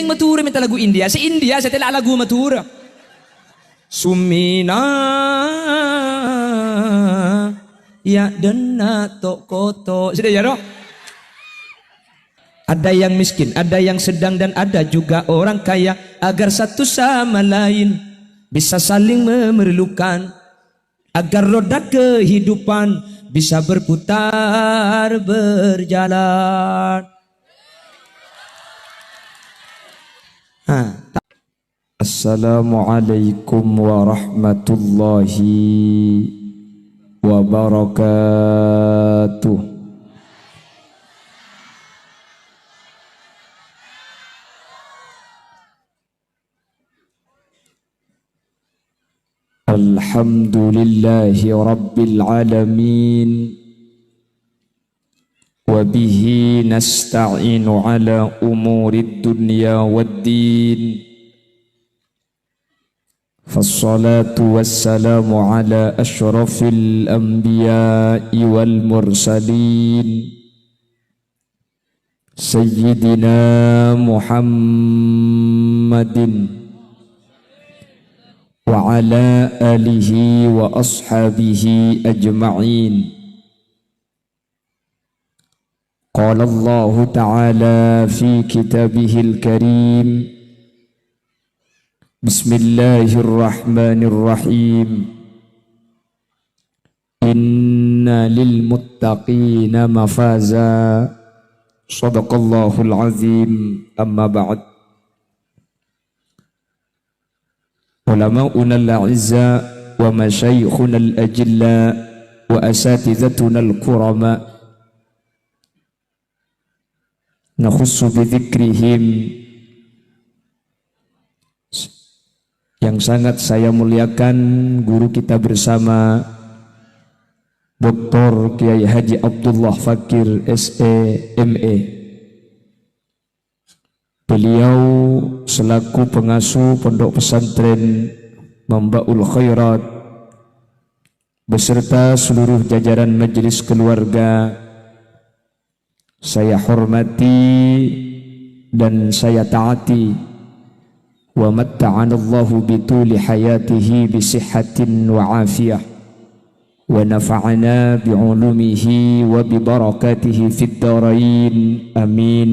matura minta lagu India. Si India saya telah lagu matura. Sumina ya dena tokoto. Sudah ya roh? Ada yang miskin, ada yang sedang dan ada juga orang kaya, agar satu sama lain bisa saling memerlukan, agar roda kehidupan bisa berputar berjalan. Assalamualaikum warahmatullahi wabarakatuh. Alhamdulillahi rabbil alamin. Wabihi nasta'inu ala umurid dunya waddin. Fassalatu wassalamu ala ashrafil anbiya'i wal mursalin. Sayyidina Muhammadin wa ala alihi wa ashabihi ajma'in. Qala Allah Ta'ala fi kitabihil karim. Bismillahirrahmanirrahim. Inna lil muttaqina mafaza. Shadaqallahul azim. Amma ba'd. Ulama'una al-a'izza wa masyayikhuna al-ajilla wa asatidhatuna al-kurama nakhussu bidhikrihim. Yang sangat saya muliakan guru kita bersama Dr. Kiai Haji Abdullah Fakir SE ME. Beliau selaku pengasuh pondok pesantren Mambaul Khairat beserta seluruh jajaran majelis keluarga saya hormati dan saya taati. Wa matta'anallahu bituli hayatihi bisihhatin wa afiyah wa nafa'ana bi'ulumihi wa bibarakatihi fid darain amin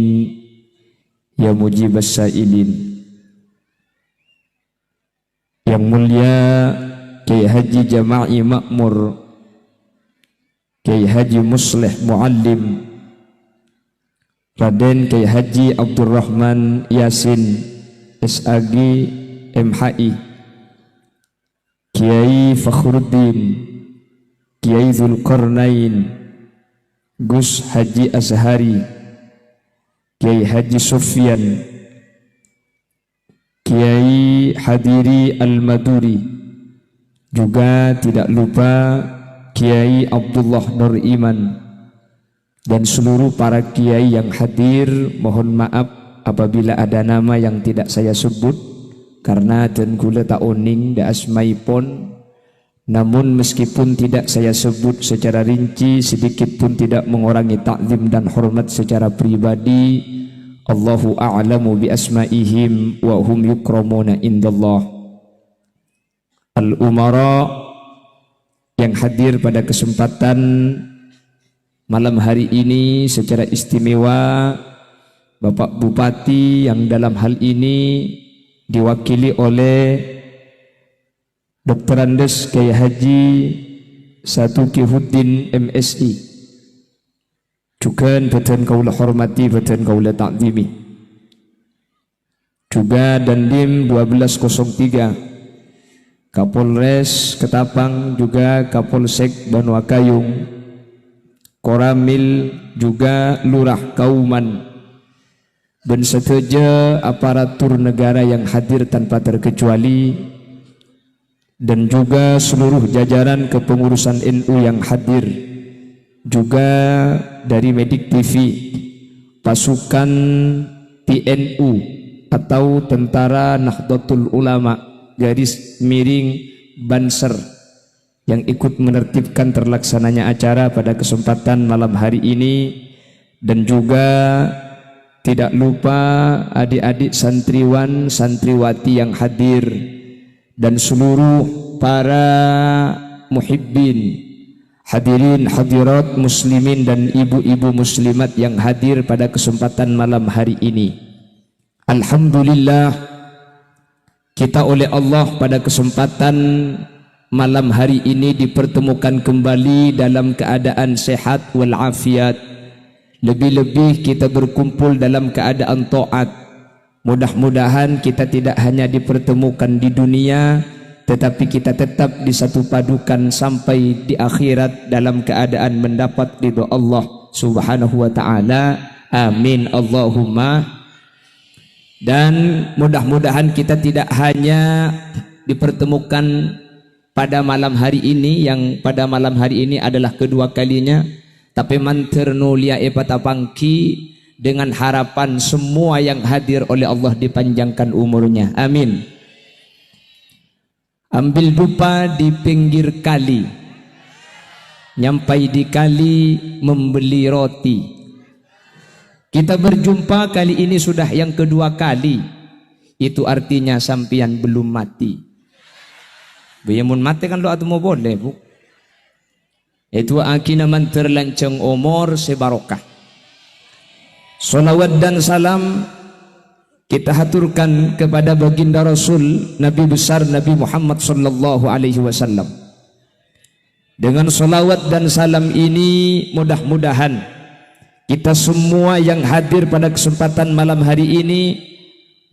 ya mujibas sa'ilin. Yang mulia Kiai Haji Jama'i Makmur, Kiai Haji Musleh Muallim, Raden Kiai Haji Abdurrahman Yasin SAG MHI, Kiai Fakhruddin, Kiai Zulkarnain, Gus Haji Azhari, Kiai Haji Sufyan, Kiai Hadiri Al-Maduri, juga tidak lupa Kiai Abdullah Nur Iman dan seluruh para kiai yang hadir. Mohon maaf apabila ada nama yang tidak saya sebut karena dan gula tak oning da asmaipun. Namun meskipun tidak saya sebut secara rinci, sedikit pun tidak mengurangi takzim dan hormat secara pribadi. Allahu a'lamu bi asmaihim wa hum yukramuna indallah. Al-umara yang hadir pada kesempatan malam hari ini secara istimewa, Bapak Bupati yang dalam hal ini diwakili oleh Dr. Andes Kiai Haji Satukihuddin MSI, juga beten kaula hormati, beten kaula takzimi, juga Dandim 1203 Kapolres Ketapang, juga Kapolsek Banuakayung, Koramil, juga Lurah Kauman, dan seteja aparatur negara yang hadir tanpa terkecuali, dan juga seluruh jajaran kepengurusan NU yang hadir, juga dari Medik TV, pasukan TNU atau Tentara Nahdlatul Ulama garis miring Banser yang ikut menertibkan terlaksananya acara pada kesempatan malam hari ini, dan juga tidak lupa adik-adik santriwan, santriwati yang hadir, dan seluruh para muhibbin, hadirin hadirat muslimin dan ibu-ibu muslimat yang hadir pada kesempatan malam hari ini. Alhamdulillah, kita oleh Allah pada kesempatan malam hari ini dipertemukan kembali dalam keadaan sehat walafiat. Lebih-lebih kita berkumpul dalam keadaan taat. Mudah-mudahan kita tidak hanya dipertemukan di dunia, tetapi kita tetap disatu padukan sampai di akhirat dalam keadaan mendapat ridha Allah Subhanahu wa taala. Amin Allahumma. Dan mudah-mudahan kita tidak hanya dipertemukan pada malam hari ini, yang pada malam hari ini adalah kedua kalinya, tapi manternu lia epatapangki dengan harapan semua yang hadir oleh Allah dipanjangkan umurnya. Amin. Ambil dupa di pinggir kali, nyampai di kali membeli roti. Kita berjumpa kali ini sudah yang kedua kali. Itu artinya sampian belum mati. Biamun mati kan lo atau mau boleh bu. Itu akina manterlancang umur sebarokah. Salawat dan salam kita haturkan kepada baginda Rasul Nabi besar Nabi Muhammad sallallahu alaihi wasallam. Dengan salawat dan salam ini mudah-mudahan kita semua yang hadir pada kesempatan malam hari ini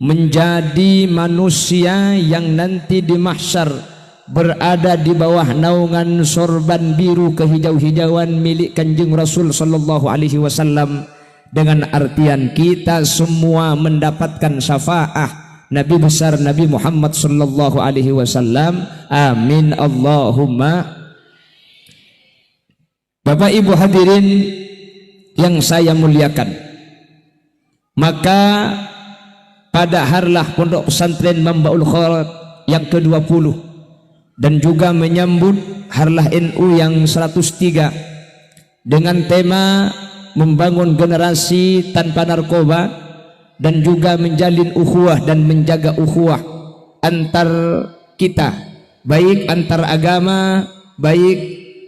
menjadi manusia yang nanti di mahsyar berada di bawah naungan sorban biru kehijau-hijauan milik Kanjeng Rasul sallallahu alaihi wasallam, dengan artian kita semua mendapatkan syafaat Nabi besar Nabi Muhammad sallallahu alaihi wasallam. Amin Allahumma. Bapak Ibu hadirin yang saya muliakan, maka pada harlah Pondok Pesantren Mambaul Khairat yang ke-20 dan juga menyambut harlah NU yang 103 dengan tema membangun generasi tanpa narkoba dan juga menjalin ukhuwah dan menjaga ukhuwah antar kita, baik antar agama, baik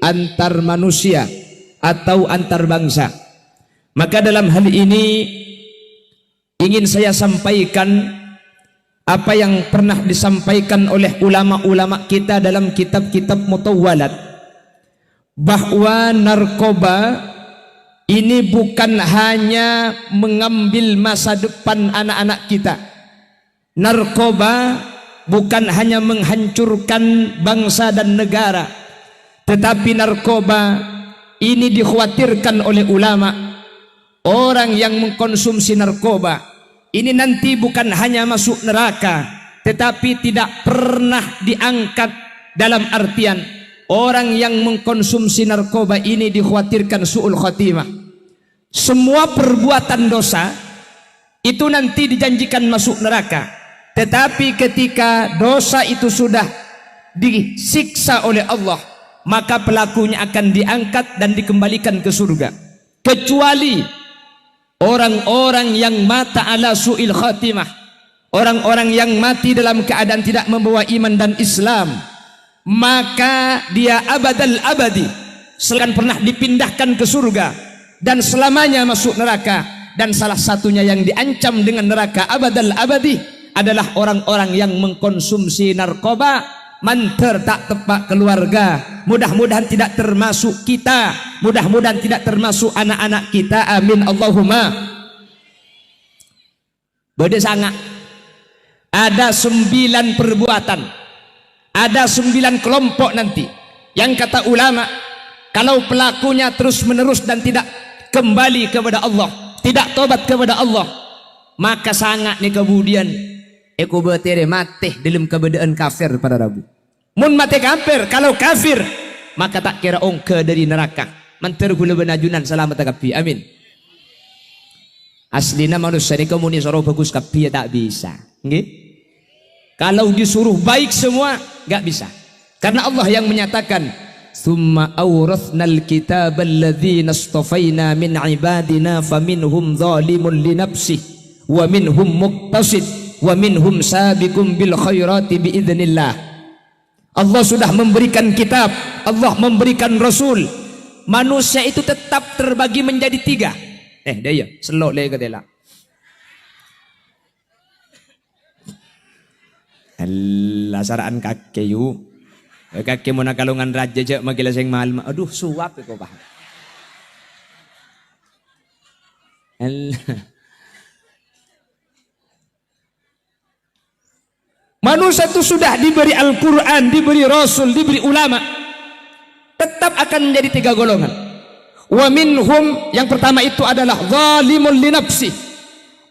antar manusia atau antar bangsa. Maka dalam hal ini ingin saya sampaikan apa yang pernah disampaikan oleh ulama-ulama kita dalam kitab-kitab mutawwalat, bahwa narkoba ini bukan hanya mengambil masa depan anak-anak kita. Narkoba bukan hanya menghancurkan bangsa dan negara, tetapi narkoba ini dikhawatirkan oleh ulama, orang yang mengkonsumsi narkoba ini nanti bukan hanya masuk neraka, tetapi tidak pernah diangkat. Dalam artian orang yang mengkonsumsi narkoba ini dikhawatirkan su'ul khatimah. Semua perbuatan dosa itu nanti dijanjikan masuk neraka, tetapi ketika dosa itu sudah disiksa oleh Allah, maka pelakunya akan diangkat dan dikembalikan ke surga. Kecuali orang-orang yang mata ala su'il khatimah, orang-orang yang mati dalam keadaan tidak membawa iman dan Islam, maka dia abadal abadi, selain pernah dipindahkan ke surga dan selamanya masuk neraka. Dan salah satunya yang diancam dengan neraka abadal abadi adalah orang-orang yang mengkonsumsi narkoba. Manter tak tepak keluarga, mudah-mudahan tidak termasuk kita, mudah-mudahan tidak termasuk anak-anak kita. Amin Allahumma. Bede sangat ada 9 perbuatan, ada 9 kelompok nanti yang kata ulama, kalau pelakunya terus menerus dan tidak kembali kepada Allah, tidak tobat kepada Allah, maka sangat nih kemudian Eko betere mati dalam keberadaan kafir pada Rabu. Mun mati kafir, kalau kafir maka tak kira ongke dari neraka. Manter gula benajunan selamat kapi. Amin. Aslina manusia ini komuni soro bagus kapi ya tak bisa. Nggih? Kalau disuruh baik semua nggak bisa. Karena Allah yang menyatakan thumma awrathnal kitaba alladhina istafaina min ibadina faminhum zalimun li nafsihi wa minhum muqtasid wa minhum sabiqun bil khairati biidznillah. Allah sudah memberikan kitab, Allah memberikan rasul. Manusia itu tetap terbagi menjadi 3. Dia ya, selok le katela. Allah saraan kakek yu. Kakek mau nakalungan raja je magila sing mahal. Aduh suap kok paham. Allah. Manusia itu sudah diberi Al-Quran, diberi Rasul, diberi ulama, tetap akan menjadi 3 golongan. Wa minhum, yang pertama itu adalah zalimun li nafsi,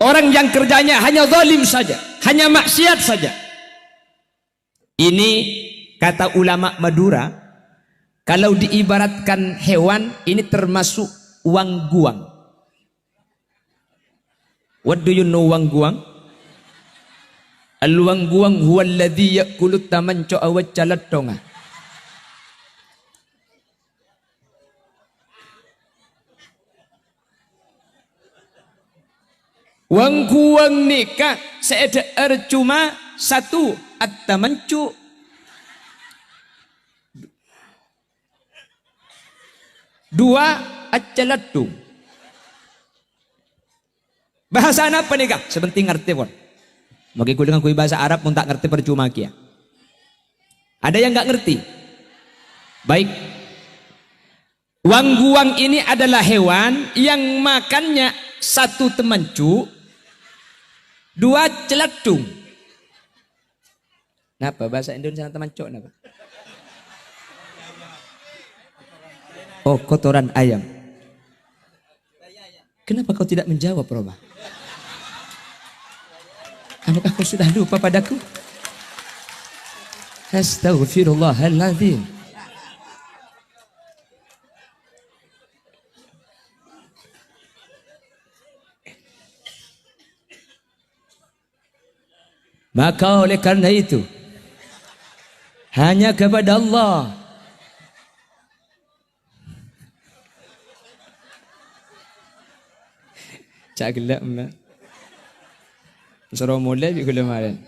orang yang kerjanya hanya zalim saja, hanya maksiat saja. Ini kata ulama Madura, kalau diibaratkan hewan, ini termasuk wangguang. What do you know wangguang? Al-wangguang huwa alladhi ya'kulu tamanco awaccalat tonga. Wangguang nikah seedar cuma 1 at-tamancu, 2 accalattu. Bahasa apa nih kak? Sebenting ngerti pun. Bagi ku dengan kui bahasa Arab pun tak ngerti percuma kia. Ada yang nggak ngerti? Baik. Wangguang ini adalah hewan yang makannya 1 temancu, 2 celatung. Napa bahasa Indonesia temancu napa? Oh, kotoran ayam. Kenapa kau tidak menjawab, Roma? Apakah kau sudah lupa padaku? Astaghfirullahaladzim. Maka oleh karena itu, hanya kepada Allah cak gelap mbak. Suruh mulai juga kemarin.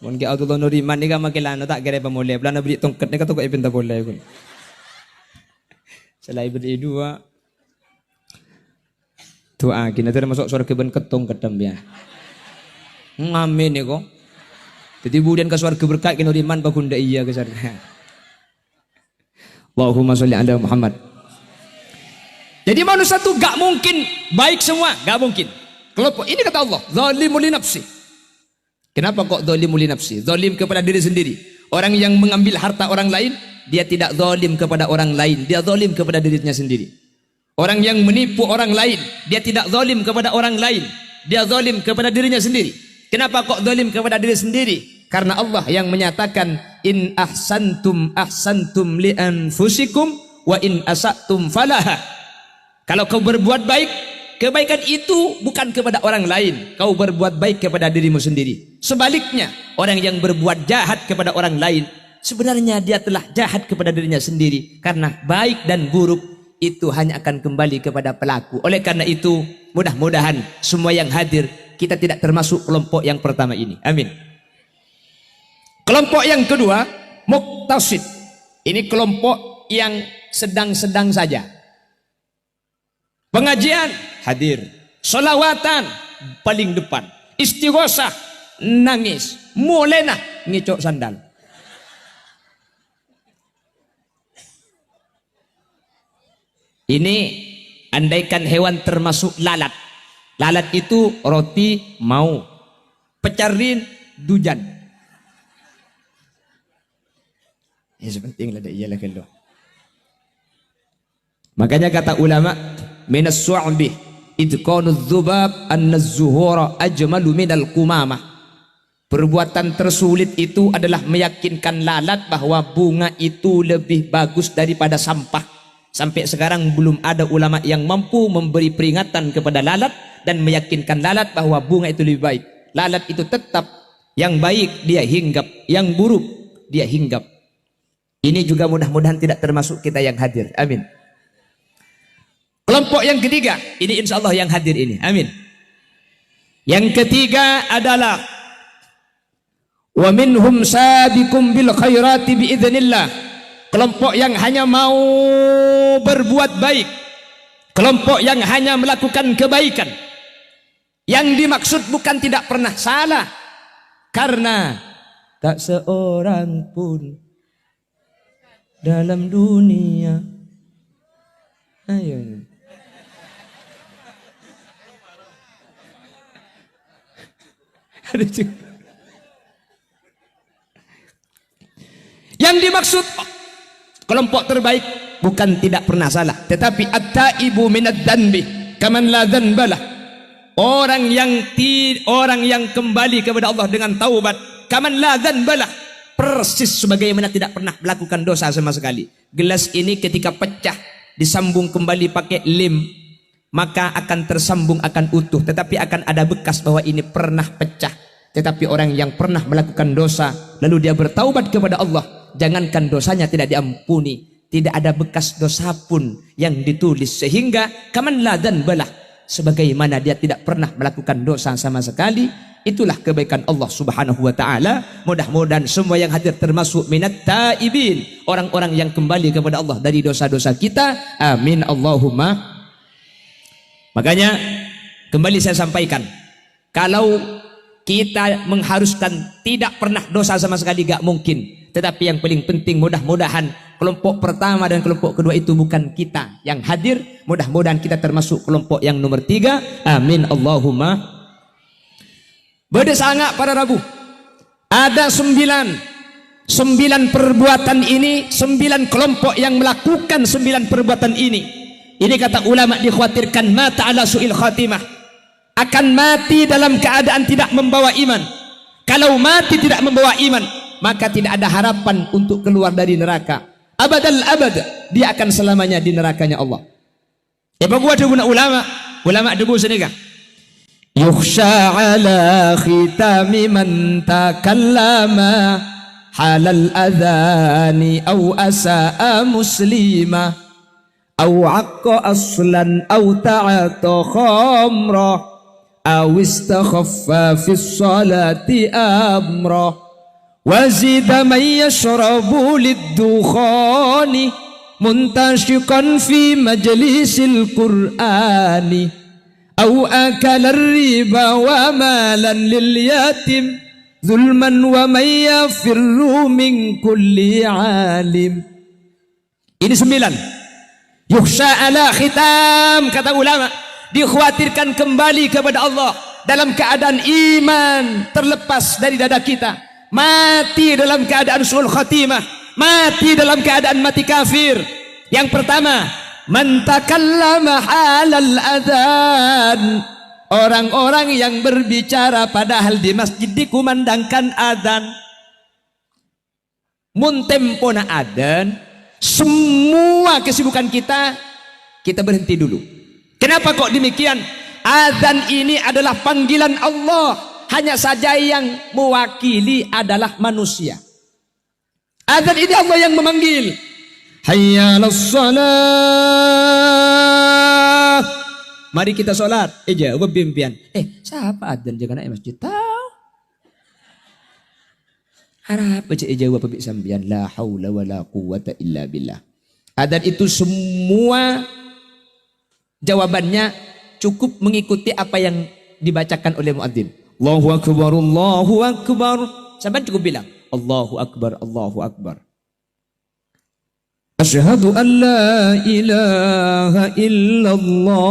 Mungkin ke Abdullah Nuriman ni kan makilan tak kira pemulai. Belanda beri tongkat ni kan tu kau ipin tak boleh pun. Selain beri 2. Doa kita tu masuk surga ben ketong ketem ya. Ngamen ni kau. Jadi kemudian ke surga berkat ke Nuriman bakunda iya ke surga. Allahumma sholli ala Muhammad. Jadi manusia tu gak mungkin baik semua, gak mungkin. Kelompok ini kata Allah, zalimul li nafsi. Kenapa kok zalimul li nafsi? Zalim kepada diri sendiri. Orang yang mengambil harta orang lain, dia tidak zalim kepada orang lain, dia zalim kepada dirinya sendiri. Orang yang menipu orang lain, dia tidak zalim kepada orang lain, dia zalim kepada dirinya sendiri. Kenapa kok zalim kepada diri sendiri? Karena Allah yang menyatakan in ahsantum ahsantum li anfusikum wa in asatum falaha. Kalau kau berbuat baik, kebaikan itu bukan kepada orang lain, kau berbuat baik kepada dirimu sendiri. Sebaliknya, orang yang berbuat jahat kepada orang lain, sebenarnya dia telah jahat kepada dirinya sendiri. Karena baik dan buruk itu hanya akan kembali kepada pelaku. Oleh karena itu, mudah-mudahan semua yang hadir, kita tidak termasuk kelompok yang pertama ini. Amin. Kelompok yang kedua, muqtasid. Ini kelompok yang sedang-sedang saja. Pengajian hadir, solawatan paling depan, istighosah nangis, mulena ngicok sandal. Ini andaikan hewan termasuk lalat. Lalat itu roti mau, pecarin dujan. Ya sepenting lah iyalah kalau. Makanya kata ulama, minas su'bi idqanudz dzubab an-zuhura ajmalu minal qumamah. Perbuatan tersulit itu adalah meyakinkan lalat bahwa bunga itu lebih bagus daripada sampah. Sampai sekarang belum ada ulama yang mampu memberi peringatan kepada lalat dan meyakinkan lalat bahwa bunga itu lebih baik. Lalat itu tetap yang baik dia hinggap, yang buruk dia hinggap. Ini juga mudah-mudahan tidak termasuk kita yang hadir. Amin. Kelompok yang ketiga, ini insya Allah yang hadir ini. Amin. Yang ketiga adalah wa minhum sabiqum bil khairati biidznillah. Kelompok yang hanya mau berbuat baik. Kelompok yang hanya melakukan kebaikan. Yang dimaksud bukan tidak pernah salah. Karena tak seorang pun dalam dunia. Ayo. Yang dimaksud kelompok terbaik bukan tidak pernah salah, tetapi at-taibu minad dzanbi kaman la dzanbalah. Orang yang kembali kepada Allah dengan taubat, kaman la dzanbalah, persis sebagaimana tidak pernah melakukan dosa sama sekali. Gelas ini ketika pecah disambung kembali pakai lem, maka akan tersambung, akan utuh, tetapi akan ada bekas bahwa ini pernah pecah. Tetapi orang yang pernah melakukan dosa lalu dia bertaubat kepada Allah, jangankan dosanya tidak diampuni, tidak ada bekas dosa pun yang ditulis, sehingga kaman la dzanbalah, sebagaimana dia tidak pernah melakukan dosa sama sekali. Itulah kebaikan Allah Subhanahu wa taala. Mudah-mudahan semua yang hadir termasuk minat taibin, orang-orang yang kembali kepada Allah dari dosa-dosa kita. Amin Allahumma. Makanya kembali saya sampaikan, kalau kita mengharuskan tidak pernah dosa sama sekali, gak mungkin. Tetapi yang paling penting, mudah-mudahan kelompok pertama dan kelompok kedua itu bukan kita yang hadir. Mudah-mudahan kita termasuk kelompok yang nomor 3. Amin Allahumma. Berdesangak para Rabu, ada 9 perbuatan ini, 9 kelompok yang melakukan 9 perbuatan ini. Ini kata ulama dikhawatirkan mata ala su'il khatimah, akan mati dalam keadaan tidak membawa iman. Kalau mati tidak membawa iman, maka tidak ada harapan untuk keluar dari neraka. Abadal abad, dia akan selamanya di nerakanya Allah. Gua ada ulama debu senega. Yukhsha ala khitami man takallama halal adhani aw asa'a muslima aw aqqa aslan aw ta'ata khamra أو استخف في الصلاة أمره وزيد من يشرب للدخان منتشقا في مجلس القرآن أو أكل الربا ومالا لليتيم ظلما ومن يفر من كل عالم. Ini 9. Yukhsha ala khitam, kata ulama, dikhawatirkan kembali kepada Allah dalam keadaan iman terlepas dari dada kita, mati dalam keadaan su'ul khatimah, mati dalam keadaan mati kafir. Yang pertama, man takallama halal adzan, orang-orang yang berbicara padahal di masjid dikumandangkan adzan. Mun tempona adzan, semua kesibukan kita berhenti dulu. Kenapa kok demikian? Azan ini adalah panggilan Allah, hanya saja yang mewakili adalah manusia. Azan ini Allah yang memanggil. Hayya 'alas shalah. Mari kita salat. Jawab bimpian. Siapa azan jangan naik masjid? Tahu. Harap baca jawab pabik sambian. La haula wala quwata illa billah. Azan itu semua jawabannya cukup mengikuti apa yang dibacakan oleh muadzin. Allahu akbar, Allahu akbar. Sampai cukup bilang Allahu akbar, Allahu akbar. Asyhadu an la ilaha illallah.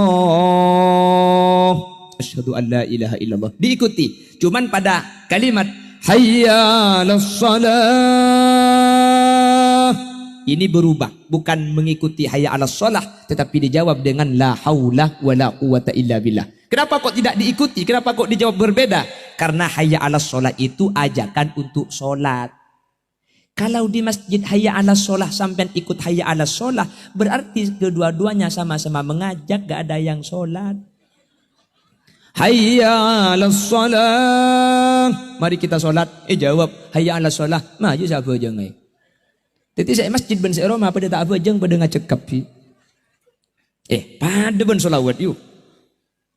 Asyhadu an la ilaha illallah. Diikuti. Cuman pada kalimat hayya 'alas shalah, ini berubah, bukan mengikuti hayya 'alas shalah, tetapi dijawab dengan la haula wala quwata illa billah. Kenapa kok tidak diikuti? Kenapa kok dijawab berbeda? Karena hayya 'alas shalah itu ajakan untuk sholat. Kalau di masjid hayya 'alas shalah sampai ikut hayya 'alas shalah, berarti kedua-duanya sama-sama mengajak, gak ada yang sholat. Hayya 'alas shalah, mari kita sholat. Jawab hayya 'alas shalah, maju siapa jangan. Jadi saya masjid ben Roma pada tak apa jeng pada ngacekap pi. Pada ben solawat yuk.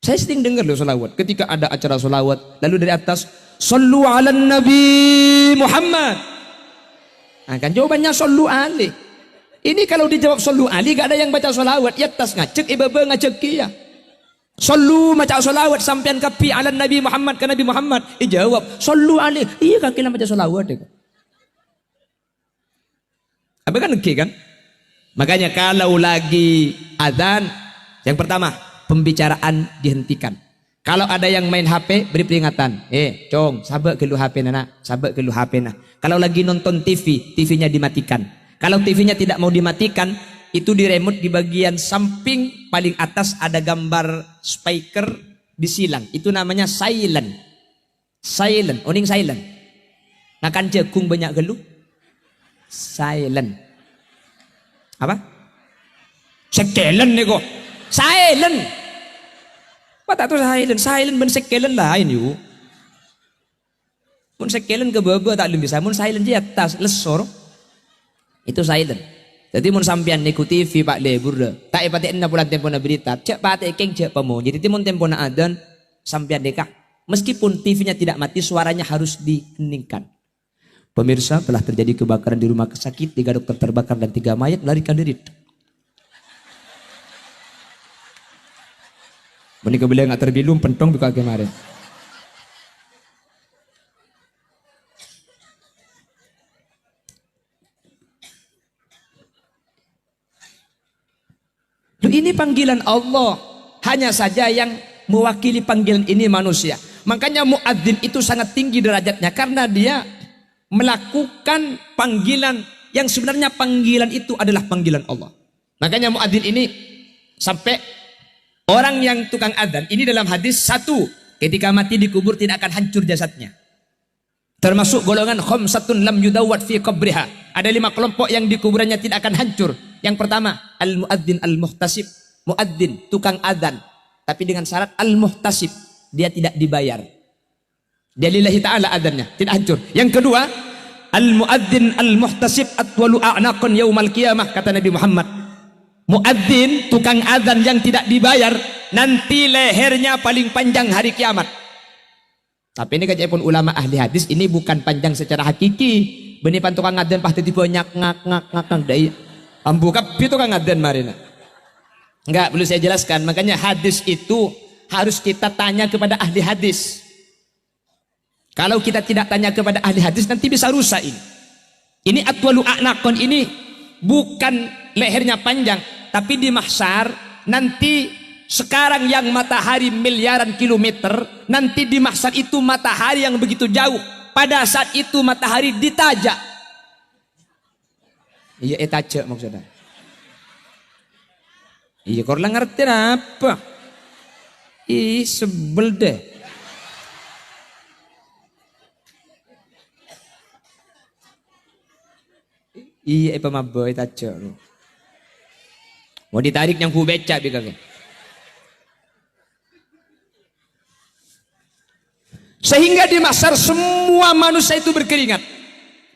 Saya sering dengar loh solawat. Ketika ada acara solawat, lalu dari atas, Sallu ala Nabi Muhammad. Nah, kan jawabannya Sallu alih. Ini kalau dijawab Sallu alih, gak ada yang baca solawat. Ya tas ngacek, ibaba ngacek kia. Sallu baca solawat sampean kapi ala Nabi Muhammad ke Nabi Muhammad. Jawab, Sallu alih. Iya kaki lah baca solawat. Apa kan oke kan? Makanya kalau lagi azan, yang pertama, pembicaraan dihentikan. Kalau ada yang main HP, beri peringatan. Cong, sabak ke lu HP nana, sabak ke lu HP nah. Kalau lagi nonton TV, TV-nya dimatikan. Kalau TV-nya tidak mau dimatikan, itu di remote di bagian samping paling atas ada gambar speaker disilang. Itu namanya silent. Silent, oning silent. Ngakan cekung banyak gelu. Silent. Apa? Sekelen nih kok. Silent. Apa tak tahu silent? Silent ben sekelen lain yuk. Mun sekelen ke bawah tak lebih bisa. Mun silent di atas lesor. Itu silent. Jadi mun sampean niku TV Pak Lebur dah. Tak ipati enna bulan tempo na berita. Cek pate keng cek pemo. Jadi timun tempo na adan sampean dekak. Meskipun TV-nya tidak mati, suaranya harus diheningkan. Pemirsa, telah terjadi kebakaran di rumah sakit, 3 dokter terbakar dan 3 mayat melarikan diri. Menikah beliau nggak terbilum pentong buka kemarin. Loh, ini panggilan Allah. Hanya saja yang mewakili panggilan ini manusia. Makanya muadzin itu sangat tinggi derajatnya karena dia melakukan panggilan yang sebenarnya panggilan itu adalah panggilan Allah. Makanya muadzin ini sampai orang yang tukang adzan ini dalam hadis satu, ketika mati dikubur tidak akan hancur jasadnya. Termasuk golongan khamsatun lam yudawwat fi qabriha. Ada 5 kelompok yang di kuburannya tidak akan hancur. Yang pertama, al-muadzin al-muhtasib. Muadzin, tukang adzan. Tapi dengan syarat al-muhtasib, dia tidak dibayar. Dia lillahi ta'ala adzannya, tidak hancur. Yang kedua, al-muadzin al-muhtasib atwalu a'naqan yaumal qiyamah, kata Nabi Muhammad. Muadzin, tukang adzan yang tidak dibayar, nanti lehernya paling panjang hari kiamat. Tapi ini kajian pun ulama ahli hadis, ini bukan panjang secara hakiki. Benih pan tukang adzan pasti tipe ngak dai. Ambu kapi tukang adzan marina. Enggak, perlu saya jelaskan. Makanya hadis itu harus kita tanya kepada ahli hadis. Kalau kita tidak tanya kepada ahli hadis, nanti bisa rusak ini. Ini atwalu a'naqon, ini bukan lehernya panjang, tapi di mahsyar nanti sekarang yang matahari miliaran kilometer, nanti di mahsyar itu matahari yang begitu jauh. Pada saat itu matahari ditajak. Iya, tajak maksudnya. Iya, korang ngerti apa? Ih, sebel deh. Iya, apa maboy tajak. Mau ditarik yang ku beca bikang. Sehingga di mahsyar semua manusia itu berkeringat.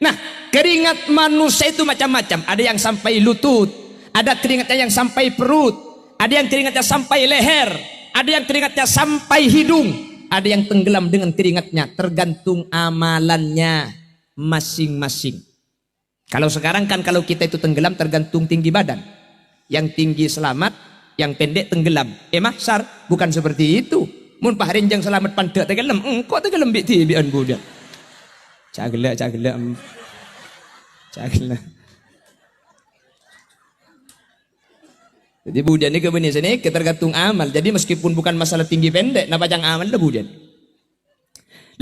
Nah, keringat manusia itu macam-macam. Ada yang sampai lutut, ada keringatnya yang sampai perut, ada yang keringatnya sampai leher, ada yang keringatnya sampai hidung, ada yang tenggelam dengan keringatnya. Tergantung amalannya masing-masing. Kalau sekarang kan kalau kita itu tenggelam tergantung tinggi badan. Yang tinggi selamat, yang pendek tenggelam. Mahsyar bukan seperti itu. Mun paharinjang selamat pandek tenggelam, engkau tenggelam bik tibian budak. Cagelak. Jadi budak ni kebenih sini tergantung amal. Jadi meskipun bukan masalah tinggi pendek, nak pajang amal dah budak.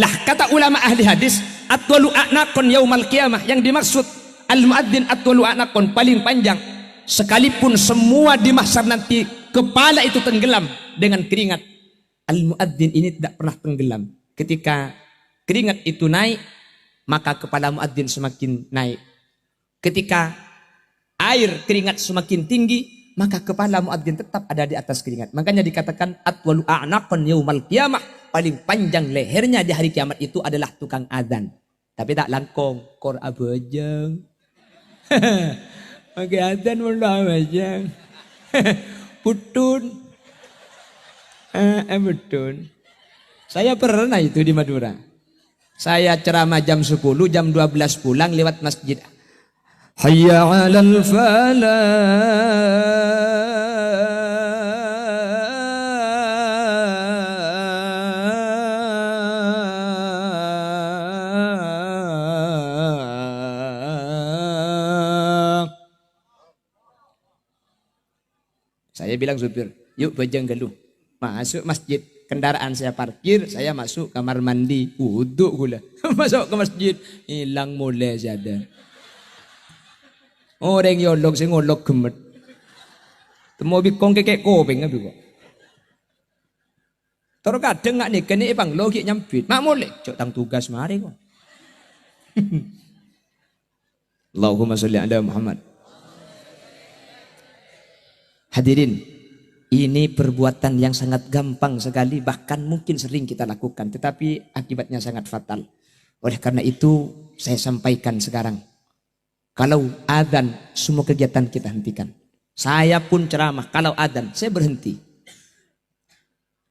Lah kata ulama ahli hadis, atwalu a'naqon yaumal qiyamah, yang dimaksud al-muadzin atwalu a'naqon, paling panjang. Sekalipun semua di mahsyar nanti kepala itu tenggelam dengan keringat, al-muadzin ini tidak pernah tenggelam. Ketika keringat itu naik, maka kepala muadzin semakin naik. Ketika air keringat semakin tinggi, maka kepala muadzin tetap ada di atas keringat. Makanya dikatakan atwalu a'naqan yaumal qiyamah, paling panjang lehernya di hari kiamat itu adalah tukang adzan. Tapi tak langkong, kor abajang. Pakai adzan mulai aja. Putun. Betul. Saya pernah itu di Madura. Saya ceramah jam 10, jam 12 pulang lewat masjid. Hayya 'alal falah. Saya bilang supir, yuk bajang galuh. Masuk masjid, kendaraan saya parkir, saya masuk kamar mandi, wuduk gula. Masuk ke masjid, hilang mulai sadar. Orang yolok, saya ngolok gemet. Temu bikong kekek kopeng abi kok. Terus kadang nggak nih, kene bang logik nyampit, mak mulai, cok tang tugas mari kok. Allahumma sholli ala Muhammad. Hadirin, ini perbuatan yang sangat gampang sekali, bahkan mungkin sering kita lakukan, tetapi akibatnya sangat fatal. Oleh karena itu, saya sampaikan sekarang, kalau adzan, semua kegiatan kita hentikan. Saya pun ceramah, kalau adzan, saya berhenti.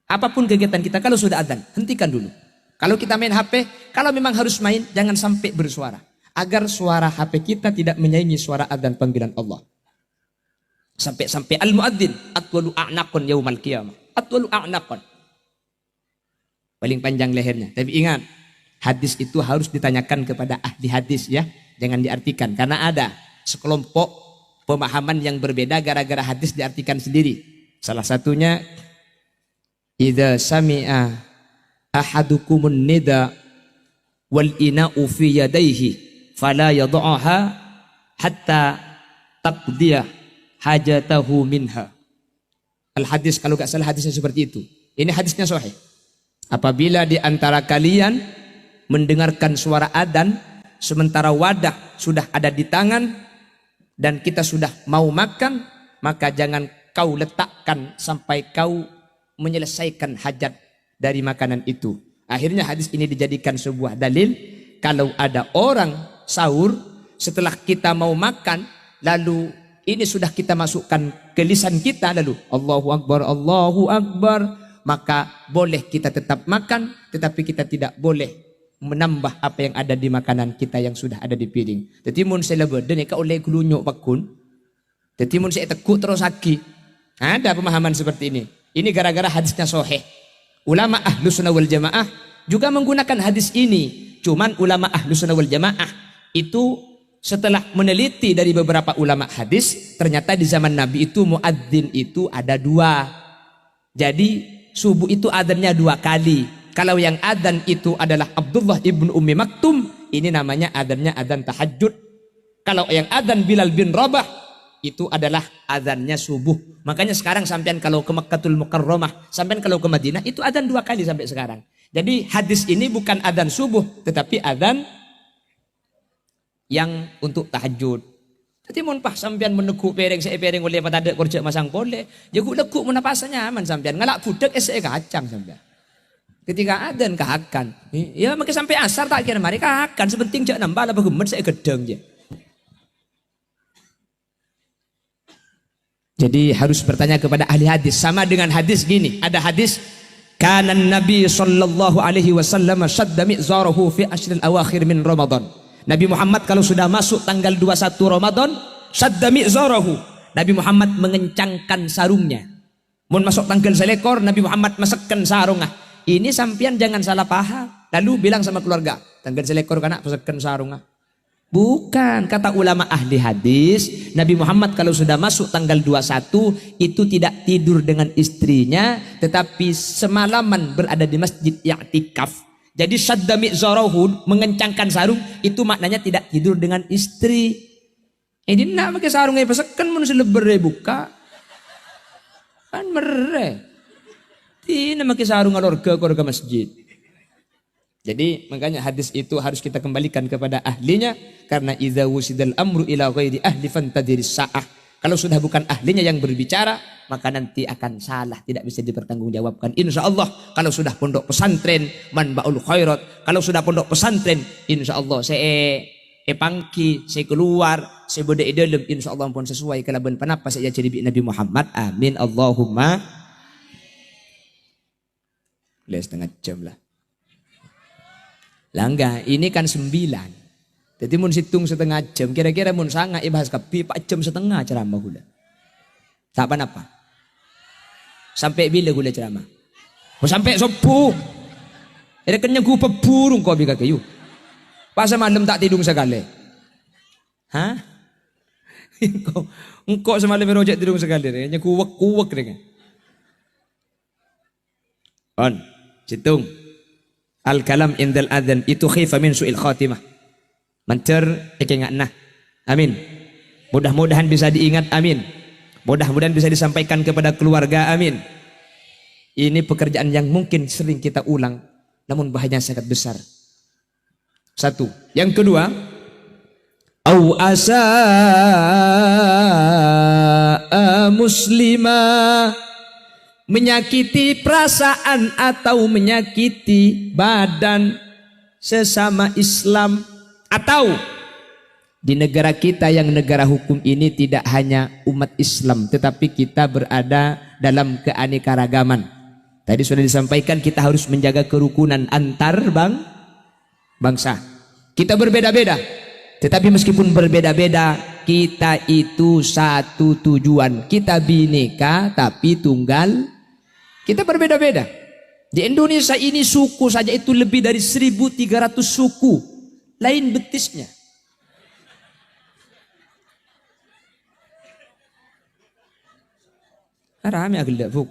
Apapun kegiatan kita, kalau sudah adzan, hentikan dulu. Kalau kita main HP, kalau memang harus main, jangan sampai bersuara. Agar suara HP kita tidak menyaingi suara adzan panggilan Allah. Sampai-sampai al-muadzin atwalu a'naqon yaumal qiyamah. Atwalu a'naqon. Paling panjang lehernya. Tapi ingat, hadis itu harus ditanyakan kepada ahli hadis ya. Jangan diartikan. Karena ada sekelompok pemahaman yang berbeda gara-gara hadis diartikan sendiri. Salah satunya, idza sami'a ahadukumun nida wal ina'u fi yadayhi fala yad'aha hatta taqdiyah hajatahu minha. Al-hadis, kalau gak salah hadisnya seperti itu. Ini hadisnya sahih. Apabila di antara kalian mendengarkan suara adzan sementara wadah sudah ada di tangan dan kita sudah mau makan, maka jangan kau letakkan sampai kau menyelesaikan hajat dari makanan itu. Akhirnya hadis ini dijadikan sebuah dalil kalau ada orang sahur setelah kita mau makan, lalu ini sudah kita masukkan ke lisan kita, lalu Allahu Akbar, maka boleh kita tetap makan, tetapi kita tidak boleh menambah apa yang ada di makanan kita yang sudah ada di piring. Jadi mun saya lebeden ka oleh gulunyuk pakun. Jadi mun saya tekuk terus lagi. Ada pemahaman seperti ini. Ini gara-gara hadisnya sahih. Ulama Ahlus Sunnah wal Jamaah juga menggunakan hadis ini. Cuman ulama Ahlus Sunnah wal Jamaah itu setelah meneliti dari beberapa ulama hadis, ternyata di zaman Nabi itu muadzin itu ada dua. Jadi subuh itu adzannya 2 kali. Kalau yang adzan itu adalah Abdullah ibn Ummi Maktum, ini namanya adzannya adzan tahajud. Kalau yang adzan Bilal bin Rabah, itu adalah adzannya subuh. Makanya sekarang sampean kalau ke Makkatul Mukarramah, sampean kalau ke Madinah, itu adzan 2 kali sampai sekarang. Jadi hadis ini bukan adzan subuh, tetapi adzan yang untuk tahajud. Jadi mun pah sampean meneguk pereng saya pereng oleh apa tadi kerja masang boleh. Jago leguk mun pasanya aman sampean. Ngalak budak esek kacang sampean. Ketika adzan kahakan. Ya mungkin sampai asar tak kira mari kahakan sepenting jak nambah lah begemet saya gedeng je. Jadi harus bertanya kepada ahli hadis. Sama dengan hadis gini, ada hadis kanan Nabi sallallahu alaihi wasallam shadda mi'zarahu fi ashril awakhir min Ramadan. Nabi Muhammad kalau sudah masuk tanggal 21 Ramadan, shadda mi'zarahu. Nabi Muhammad mengencangkan sarungnya. Mun masuk tanggal selekor, Nabi Muhammad masukkan sarungnya. Ini sampian jangan salah paham. Lalu bilang sama keluarga, tanggal selekor kana masukkan sarungnya. Bukan, kata ulama ahli hadis, Nabi Muhammad kalau sudah masuk tanggal 21 itu tidak tidur dengan istrinya, tetapi semalaman berada di masjid i'tikaf. Jadi shadda mi'zarahu, mengencangkan sarung, itu maknanya tidak tidur dengan istri. Ini nak pakai sarungnya pasakan manusia lebar buka. Kan mereh. Ini pakai sarung keluarga masjid. Jadi makanya hadis itu harus kita kembalikan kepada ahlinya, karena idza wusidal amru ila ghairi ahli fantadiris sa'ah. Kalau sudah bukan ahlinya yang berbicara, maka nanti akan salah, tidak bisa dipertanggungjawabkan. Insya Allah kalau sudah pondok pesantren manbaul khairat, kalau sudah pondok pesantren, insya Allah saya pangki, saya keluar, saya bodai dalam, insyaallah pun sesuai kelaban panapa saya jadi Nabi Muhammad. Amin Allahumma. Udah setengah jam lah. Langga, ini kan 9. Jadi mun hitung setengah jam, kira-kira mun sanga ibahas kapi 4 jam setengah ceramah gula. Tak apa-apa. Sampai bila gula ceramah? Oh, sampai subuh. Ada kenyang gua burung kau bika kayu. Pas malam tak tidur sekali. Hah? Engkau semalam merojak tidur sekali. Hanya kuwek-kuwek dengan. On, hitung. Al-kalam indal adhan itu khifa min su'il khatimah. Mancer ingat nah. Amin. Mudah-mudahan bisa diingat, amin. Mudah-mudahan bisa disampaikan kepada keluarga, amin. Ini pekerjaan yang mungkin sering kita ulang, namun bahayanya sangat besar. Satu. Yang kedua, au asa muslimah, menyakiti perasaan atau menyakiti badan sesama Islam. Atau di negara kita yang negara hukum ini tidak hanya umat Islam, tetapi kita berada dalam keanekaragaman. Tadi sudah disampaikan kita harus menjaga kerukunan antar bangsa. Kita berbeda-beda, tetapi meskipun berbeda-beda, kita itu satu tujuan. Kita bineka tapi tunggal. Kita berbeda-beda. Di Indonesia ini suku saja itu lebih dari 1.300 suku. Lain betisnya. Rame agak buk.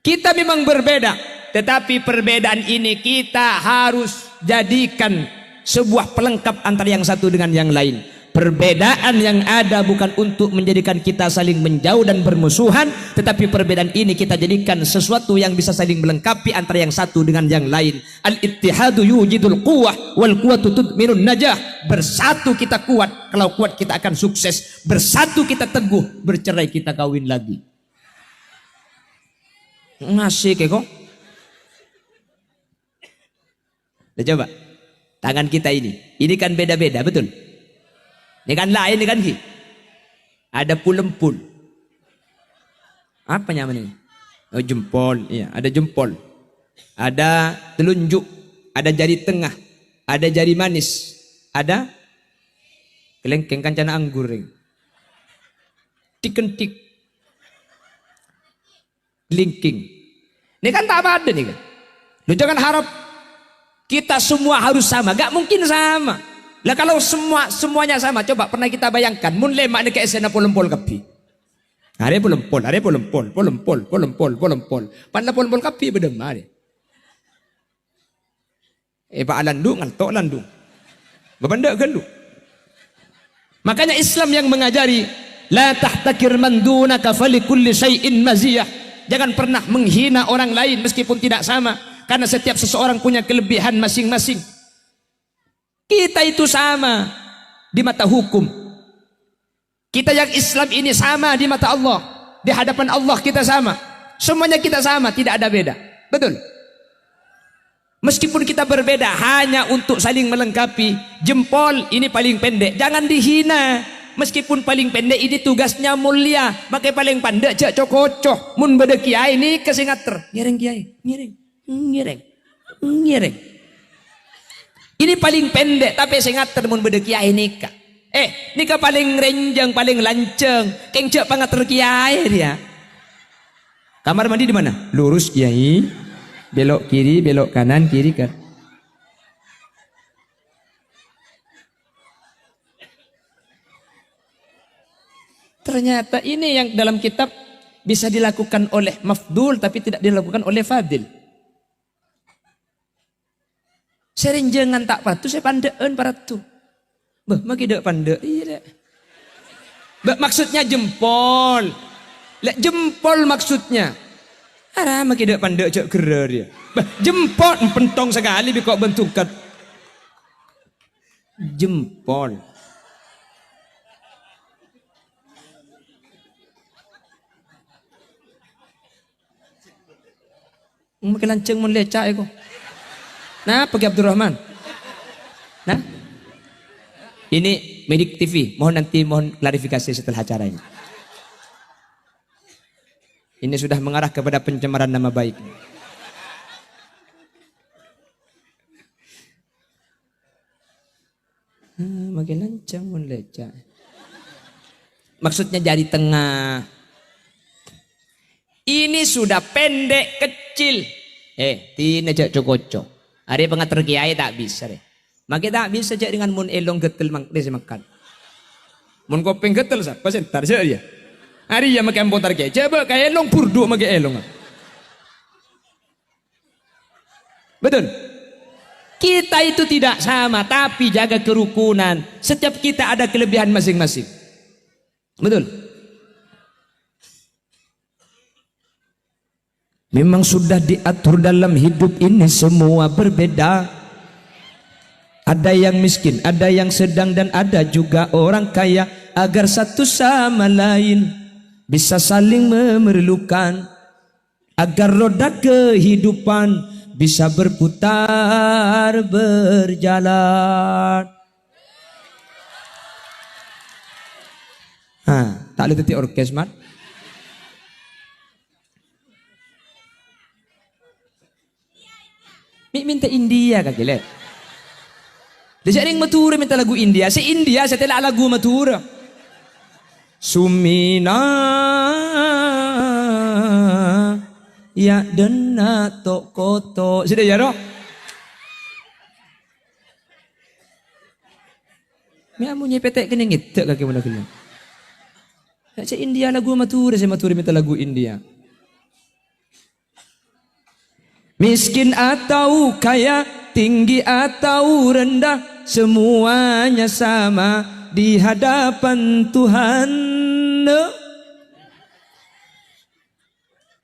Kita memang berbeda, tetapi perbedaan ini kita harus jadikan sebuah pelengkap antara yang satu dengan yang lain. Perbedaan yang ada bukan untuk menjadikan kita saling menjauh dan bermusuhan, tetapi perbedaan ini kita jadikan sesuatu yang bisa saling melengkapi antara yang satu dengan yang lain. Al-ittihadu yujidul quwwah wal quwwatu tudminun najah. Bersatu kita kuat, kalau kuat kita akan sukses. Bersatu kita teguh, bercerai kita kawin lagi. Ngasih kok. Udah coba. Tangan kita ini kan beda-beda, betul? Ini kan lain, ini kan ki. Ada pulempul. Apa namanya? Oh, jempol, iya, ada jempol. Ada telunjuk, ada jari tengah, ada jari manis, ada kelengkeng kancana anggur. Tikentik. Linking. Ini kan tak ada nih kan. Lu jangan harap kita semua harus sama. Gak mungkin sama. Lah kalau semuanya sama, coba pernah kita bayangkan. Mun lemak ni kayak sena polempol kapi. Ada polempol. Pandai polempol kapi berdema ni. Pak landung, ngantok landung. Berbenda kan lu. Makanya Islam yang mengajari la tahtakir man dunaka fali kulli syai'in maziyah. Jangan pernah menghina orang lain meskipun tidak sama, karena setiap seseorang punya kelebihan masing-masing. Kita itu sama di mata hukum. Kita yang Islam ini sama di mata Allah. Di hadapan Allah kita sama. Semuanya kita sama, tidak ada beda. Betul? Meskipun kita berbeda hanya untuk saling melengkapi. Jempol ini paling pendek, jangan dihina. Meskipun paling pendek ini tugasnya mulia, maka paling pandai cak cokocoh. Mun beda kiai ini kesingater. Ngiring kiai, ngiring. Ini paling pendek tapi singater mun beda kiai nikah. Nikah paling renjang, paling lanceng. Keng cak pangater kiai dia. Kamar mandi di mana? Lurus kiai, belok kiri, belok kanan, kiri kan. Ternyata ini yang dalam kitab bisa dilakukan oleh mafdul tapi tidak dilakukan oleh fadil. Sering jangan tak patuh saya pandaan para tu. Bah, maki dak pandai. Iya dak. Maksudnya jempol. Lek jempol maksudnya. Arah makin dek pandek cek gerer dia. Jempol pentong sekali bi kok bentukan. Jempol. Makin lanceng mun lecak aku. Nah, pergi Abdurrahman. Nah. Ini Medik TV, mohon klarifikasi setelah acara ini. Ini sudah mengarah kepada pencemaran nama baik. Makin lancang mun lecak. Maksudnya jari tengah. Ini sudah pendek kecil. Tina jak cokocok. Ada pengatur kiai tak bisa deh. Maka tak bisa jak dengan mun elong getel desi makan. Mun kopeng getel sah, pasti tar saja dia. Hari ya makan potar kiai. Coba kayak elong purdu makan elong. Betul. Kita itu tidak sama, tapi jaga kerukunan. Setiap kita ada kelebihan masing-masing. Betul. Memang sudah diatur dalam hidup ini semua berbeda. Ada yang miskin, ada yang sedang, dan ada juga orang kaya. Agar satu sama lain bisa saling memerlukan. Agar roda kehidupan bisa berputar berjalan. Tak boleh tetik orkes mat. Minta India kaki le. Dia sering matura minta lagu India. Si India setelah lagu matura. Sumina ya dena tok koto. Sudah ya roh. Mi amu nyepetek kene ngitek kaki mana kene. Si India lagu matura, si matura minta lagu India. Miskin atau kaya, tinggi atau rendah, semuanya sama di hadapan Tuhan.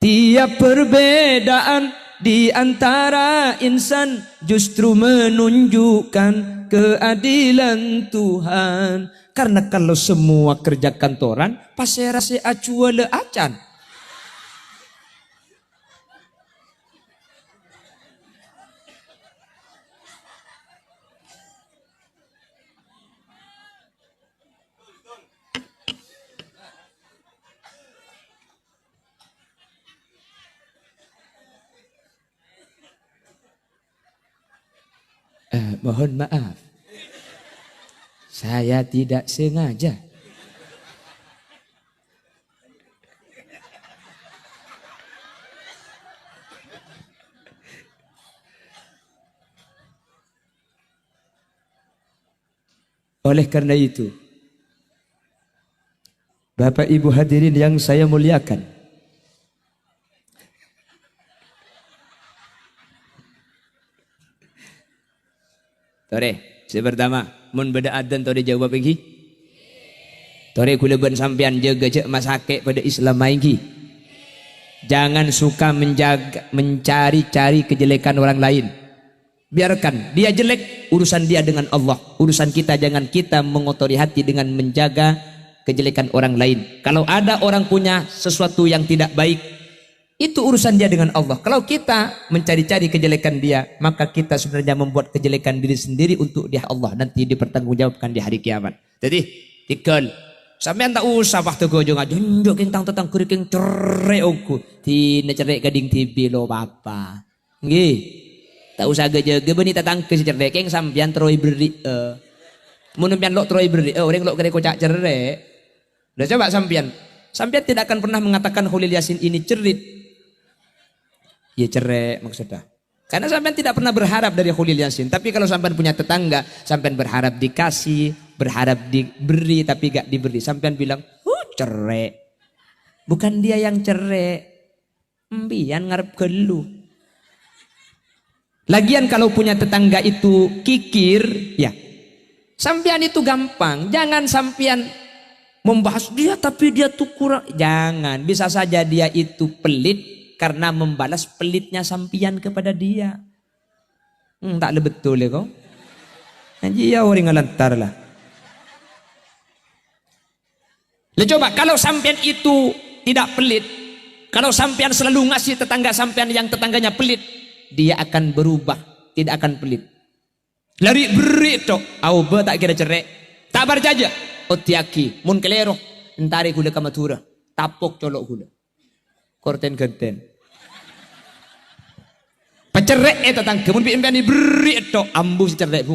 Tiap perbedaan di antara insan justru menunjukkan keadilan Tuhan. Karena kalau semua kerja kantoran, pasera se acua le acan. Mohon maaf, saya tidak sengaja. Oleh karena itu, Bapak Ibu hadirin yang saya muliakan, tore, sepertama, mun beda adzan tore jawab lagi. Tore kuleban sampean jaga cek masake pada Islam lagi. Jangan suka mencari-cari kejelekan orang lain. Biarkan dia jelek, urusan dia dengan Allah. Urusan kita jangan kita mengotori hati dengan menjaga kejelekan orang lain. Kalau ada orang punya sesuatu yang tidak baik, itu urusan dia dengan Allah. Kalau kita mencari-cari kejelekan dia, maka kita sebenarnya membuat kejelekan diri sendiri untuk dia Allah nanti dipertanggungjawabkan di hari kiamat. Jadi, tikal sampean tak usah waktu gojong aja njok kentang tetang kuriking cerai aku tina cerai gading tibi lo papa. Nggih. Tak usah geje gebeni tatang ke cerai keng sampean troi beri mun sampean lo troi beri orang lo kene kocak cerai. Udah coba sampean tidak akan pernah mengatakan Khalil Yasin ini cerit. Ya cerai maksudnya. Karena sampean tidak pernah berharap dari Khalil Yasin. Tapi kalau sampean punya tetangga, sampean berharap dikasih, berharap diberi tapi gak diberi. Sampean bilang, cerai. Bukan dia yang cerai. Mbian ngarep gelu. Lagian kalau punya tetangga itu kikir, ya. Sampean itu gampang. Jangan sampean membahas dia tapi dia tuh kurang. Jangan. Bisa saja dia itu pelit. karena membalas pelitnya sampian kepada dia. Tak le betul ya kau. Nanti ya orang ngalantar lah. Lah coba kalau sampian itu tidak pelit, kalau sampian selalu ngasih tetangga sampian yang tetangganya pelit, dia akan berubah, tidak akan pelit. Lari beri tok, au be tak kira cerai, tak berjaja. Otiaki, mun kelero, entari gula kamatura, tapok colok gula, korten genten. Pacerek tetangga, mun pian beri tok, ambu si cerek bu.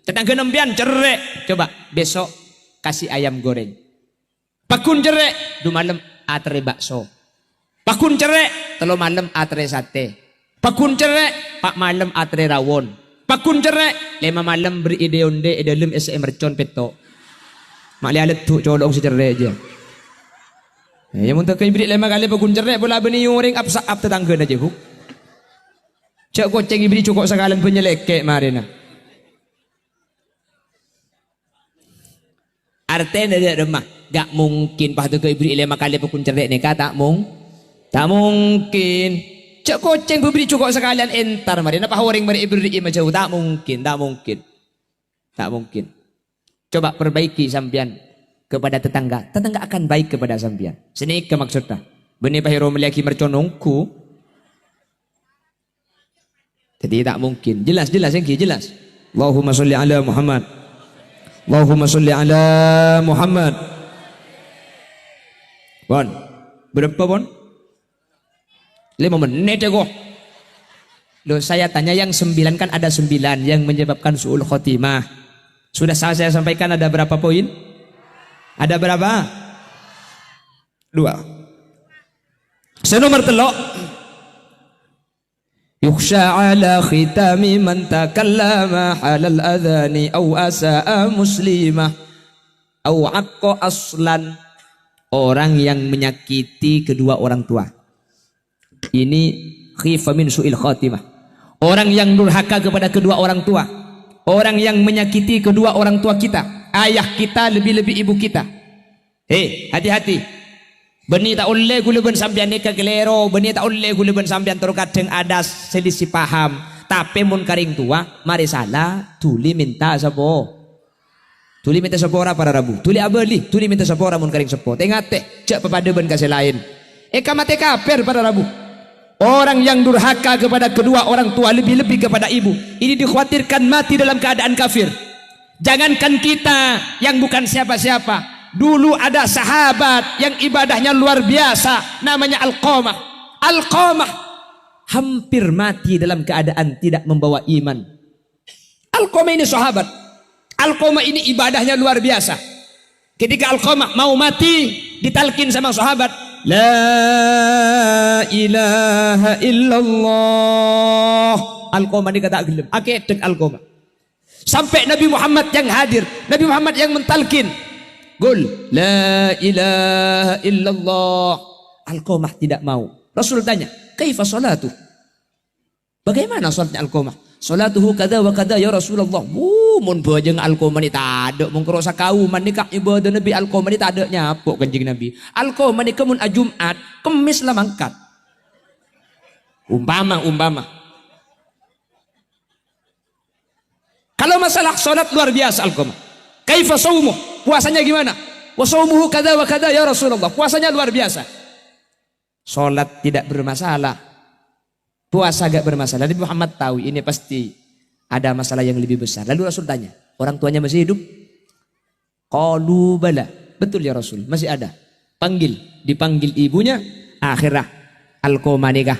Tetangga nembian cerek, coba besok kasih ayam goreng. Pakun cerek, du malam atre bakso. Pakun cerek, telo malam atre sate. Pakun cerek, pak malam atre rawon. Pakun cerek, 5 malam beri ide onde dalam SM mercon peto. Mak lihat tu colong si cerek aja. Ya mun tak beri 5 kali pakun cerek bola beni orang up tetangga aja bu. Cak goceng beri cukup sekalan penyelekek marina. Artinya dia remah. Gak mungkin pah tu beri 5 kali pakun cerek ni kata tak mungkin. Cak goceng beri cukup sekalian entar marina pah orang beri macam tak mungkin. Coba perbaiki sampian kepada tetangga. Tetangga akan baik kepada sampian. Sini ke maksudnya. Benih pahiro meliaki merconongku. Jadi tak mungkin. Jelas yang jelas. Allahumma sholli ala Muhammad. Allahumma sholli ala Muhammad. Bon. Berapa bon? 5 menit ya kok. Loh saya tanya yang 9 kan ada 9 yang menyebabkan su'ul khotimah. Sudah saya sampaikan ada berapa poin? Ada berapa? 2. Senomor telok. Yukhsha ala khitami man takallama halal adhani aw asa'a muslimah aw aqqa aslan. Orang yang menyakiti kedua orang tua. Ini khifa min su'il khatimah. Orang yang durhaka kepada kedua orang tua. Orang yang menyakiti kedua orang tua kita, ayah kita, lebih-lebih ibu kita. Hati-hati. Beni tak oleh gula ben sampean nikah kelero, beni tak oleh gula ben sampean terkadang ada selisih paham. Tapi mun karing tua, mari salah, tuli minta sapa? Tuli minta sapa ora para rabu? Tuli abeli, tuli minta sapa ora mun karing sapa? Tengate, cek pepada ben kasih lain. Kamate kafir para rabu. Orang yang durhaka kepada kedua orang tua, lebih-lebih kepada ibu, ini dikhawatirkan mati dalam keadaan kafir. Jangankan kita yang bukan siapa-siapa, dulu ada sahabat yang ibadahnya luar biasa, namanya Alqamah. Alqamah hampir mati dalam keadaan tidak membawa iman. Alqamah ini sahabat. Alqamah ini ibadahnya luar biasa. Ketika Alqamah mau mati, ditalkin sama sahabat, la ilaha illallah. Alqamah ini kata gelem. Akedek Alqamah. Sampai Nabi Muhammad yang hadir, Nabi Muhammad yang mentalkin, Qul la ilaha illallah. Alqamah tidak mau. Rasul tanya, kaifa salatu? Bagaimana salatnya Alqamah? Salatuhu kada wa kada ya Rasulullah. Mun bajeng Alqamah ni tak ada, mun kerosa kauman ni kak ibadah Nabi Alqamah ni tak ada nyapok kanjeng Nabi. Alqamah ni kemun Jumat, Kemis lah mangkat. Umpama. Kalau masalah salat luar biasa Alqamah. Kaifa shaumuh? Puasanya gimana? Wa shaumuhu kada wa kada ya Rasulullah. Puasanya luar biasa. Salat tidak bermasalah. Puasa gak bermasalah. Nabi Muhammad tahu ini pasti ada masalah yang lebih besar. Lalu Rasul tanya, orang tuanya masih hidup? Qalu bala. Betul ya Rasul, masih ada. Dipanggil ibunya. Akhirah Alqamah nikah.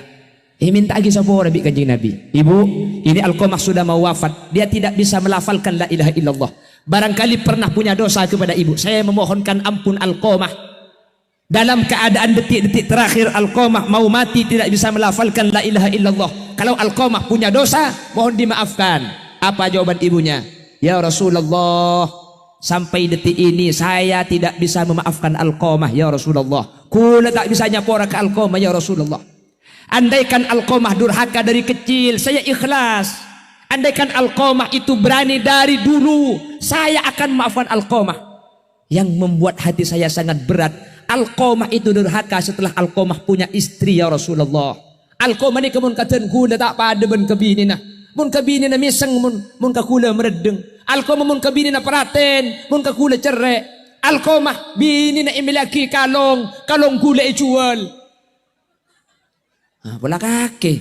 Minta lagi sapa Nabi kanjeng Nabi. Ibu, ini Alqamah sudah mau wafat. Dia tidak bisa melafalkan la ilaha illallah. Barangkali pernah punya dosa kepada ibu. Saya memohonkan ampun Alqamah. Dalam keadaan detik-detik terakhir Alqamah mau mati tidak bisa melafalkan la ilaha illallah. Kalau Alqamah punya dosa, mohon dimaafkan. Apa jawaban ibunya? Ya Rasulullah, sampai detik ini saya tidak bisa memaafkan Alqamah ya Rasulullah. Kula tak bisa nyapora ke Alqamah ya Rasulullah. Andaikan Alqamah durhaka dari kecil, saya ikhlas. Andaikan Alqamah itu berani dari dulu, saya akan maafkan Alqamah. Yang membuat hati saya sangat berat, Alqamah itu durhaka setelah Alqamah punya istri ya Rasulullah. Alqamah ni kemun katan kula tak pada ben kebini nah. Mun kebini na miseng mun kakula meredeng. Alqamah mun kebini na paraten, mun kakula cerai. Alqamah bini na imilaki kalong gula ijual. Ah, bola kaki.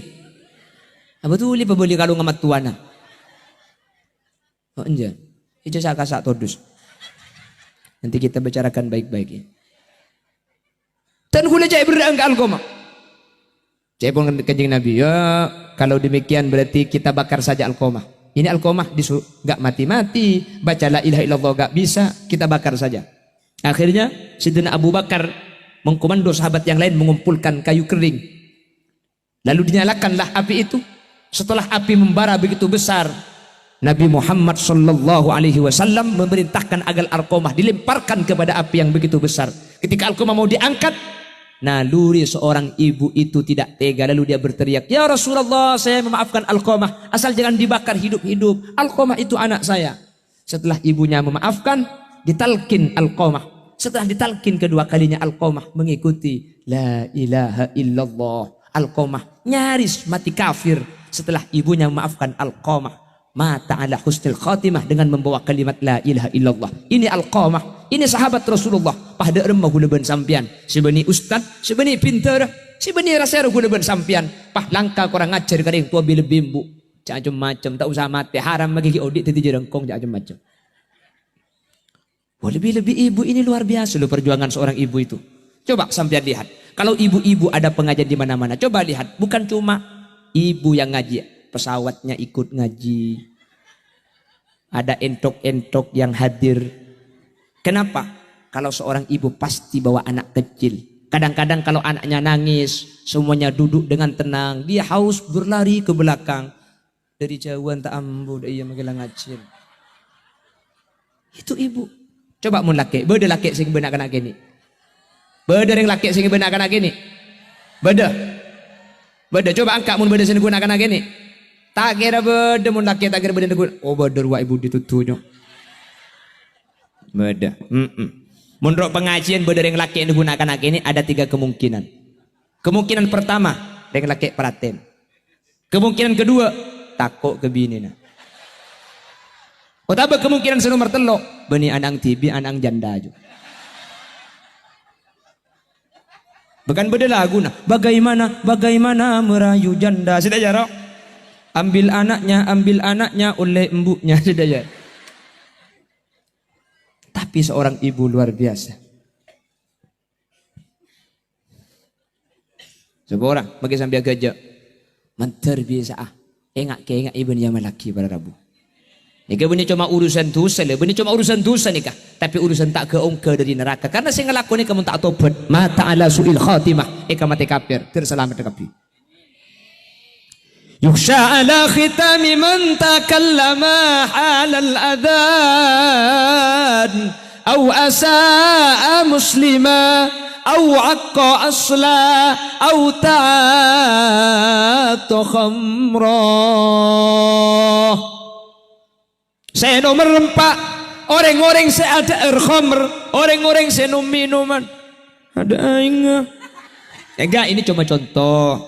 Apa tu li pabeli kalong amat tuana. Oh enja. Itu saya kasak todus. Nanti kita bicarakan baik-baik ya. Dan kula jai berang ke Alqamah. Jai pun kanjeng Nabi. Ya, kalau demikian berarti kita bakar saja Alqamah. Ini Alqamah gak mati-mati, baca la ilaha illallah gak bisa, kita bakar saja. Akhirnya Sayyidina Abu Bakar mengkomando sahabat yang lain mengumpulkan kayu kering. Lalu dinyalakanlah api itu. Setelah api membara begitu besar, Nabi Muhammad sallallahu alaihi wasallam memerintahkan agar Alqamah dilemparkan kepada api yang begitu besar. Ketika Alqamah mau diangkat, naluri seorang ibu itu tidak tega, lalu dia berteriak, "Ya Rasulullah, saya memaafkan Alqamah, asal jangan dibakar hidup-hidup. Alqamah itu anak saya." Setelah ibunya memaafkan, ditalkin Alqamah. Setelah ditalkin kedua kalinya, Alqamah mengikuti la ilaha illallah. Alqamah nyaris mati kafir. Setelah ibunya memaafkan, Alqamah mata ala husnul khatimah dengan membawa kalimat la ilaha illallah. Ini Alqamah, ini sahabat Rasulullah. Pada remah gulaban sampian. Sebeni ustad, sebeni pintar, sebeni rasa gulaban sampian. Pah langka korang ngajar kadang tua bila bimbu. Macam macam tak usah mati haram bagi audit tadi jerengkong macam. Wah, lebih-lebih ibu ini luar biasa loh perjuangan seorang ibu itu. Coba sampean lihat. Kalau ibu-ibu ada pengajian di mana-mana, coba lihat. Bukan cuma ibu yang ngaji, pesawatnya ikut ngaji. Ada entok-entok yang hadir. Kenapa? Kalau seorang ibu pasti bawa anak kecil. Kadang-kadang kalau anaknya nangis, semuanya duduk dengan tenang. Dia haus berlari ke belakang. Dari jauhan tak ambu, dia mengilang ngacil. Itu ibu. Coba mun laki, beda laki sing benak anak gini. Beda yang laki sing benak anak gini. Beda. Coba angkat mun beda sing benak anak gini. Tak kira beda mun laki, tak kira beda guna. Oh beda wa ibu ditutunya. Beda. Menurut pengajian beda yang laki yang digunakan anak ini ada 3 kemungkinan. Kemungkinan pertama, yang laki perhatian. Kemungkinan kedua, takut ke bini nah. Otaba kemungkinan senomor telok, bani anang tibi anang janda juga. Bukan beda lagu nah. Bagaimana merayu janda. Sudah jarok. Ambil anaknya oleh embuknya. Sudah jarok. Tapi seorang ibu luar biasa. Sebuah orang bagi sambil gajah. Mentar biasa engak ibu yang melaki pada Rabu. Nika benih cuma urusan dosa le, benih cuma urusan dosa nikah. Tapi urusan tak keongke dari neraka. Karena saya ngelakuin ni kamu tak tobat. Mata ala su'il khatimah. Ika mati kafir. Terselamat kapi. Yukhsha ala khitami man takallama halal adhan. Au asa'a muslima. Au aqqa asla. Au ta'atu khamrah. Saya nomor 4 orang-orang saya ada khamr, orang-orang saya minuman ada aing. Enggak, ini cuma contoh.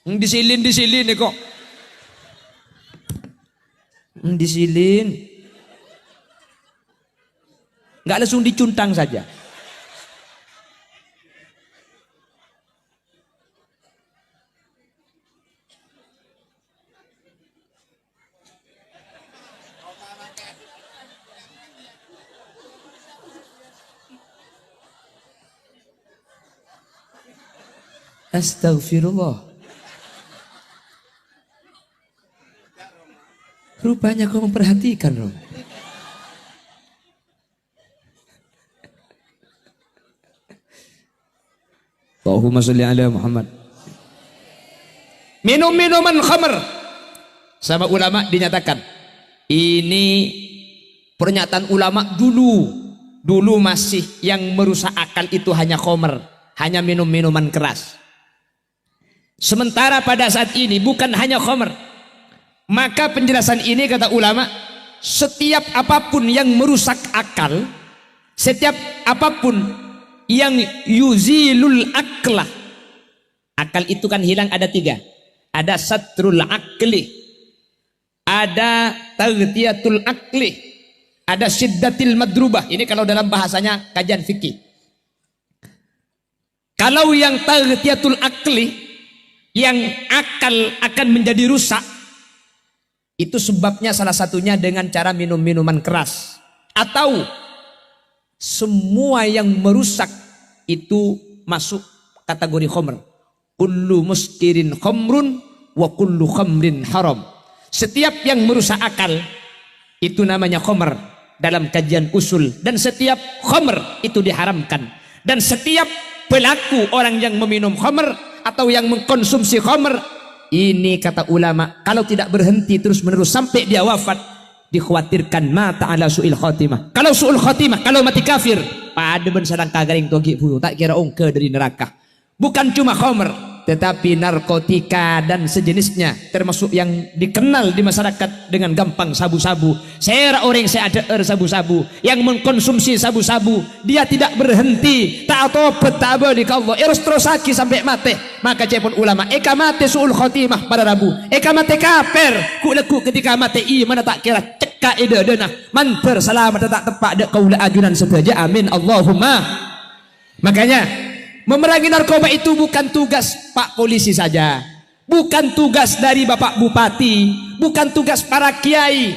Disilin nih kok. Disilin. Enggak langsung dicuntang saja. Astaghfirullah. Rupanya kau memperhatikan, Rom. Allahumma sholli ala Muhammad. Minum-minuman khamr. Sama ulama dinyatakan. Ini pernyataan ulama dulu masih yang merusak akal itu hanya khamr, hanya minum-minuman keras. Sementara pada saat ini bukan hanya khamr. Maka penjelasan ini kata ulama, setiap apapun yang merusak akal, Setiap apapun yang yuzilul aklah, akal itu kan hilang, ada 3. Ada satrul akli, ada taghtiyatul akli, ada syiddatil madrubah. Ini kalau dalam bahasanya kajian fikih. Kalau yang taghtiyatul akli, yang akal akan menjadi rusak, itu sebabnya salah satunya dengan cara minum minuman keras, atau semua yang merusak itu masuk kategori khamr. Kullu muskirin khamrun wa kullu khamrin haram. Setiap yang merusak akal itu namanya khamr dalam kajian usul, dan setiap khamr itu diharamkan. Dan setiap pelaku orang yang meminum khamr atau yang mengkonsumsi khamr, ini kata ulama, kalau tidak berhenti terus menerus sampai dia wafat, dikhawatirkan mata ala su'il khatimah. Kalau su'il khatimah, kalau mati kafir, pada ben sadang kagaring togi bulu, tak kira ongke dari neraka. Bukan cuma khamr, tetapi narkotika dan sejenisnya, termasuk yang dikenal di masyarakat dengan gampang sabu-sabu. Saya orang saya ada sabu-sabu, yang mengkonsumsi sabu-sabu, dia tidak berhenti, tak tobat tak balik Allah, terus sakit sampai mati. Maka cepon ulama, eka mati su'ul khotimah pada Rabu, eka mati kafir, kuleku ketika mati iman tak kira cekak ide denah, manter selamat tak tepat dek kaula ajunan saja, amin Allahumma. Makanya memerangi narkoba itu bukan tugas Pak Polisi saja, bukan tugas dari Bapak Bupati, bukan tugas para kiai.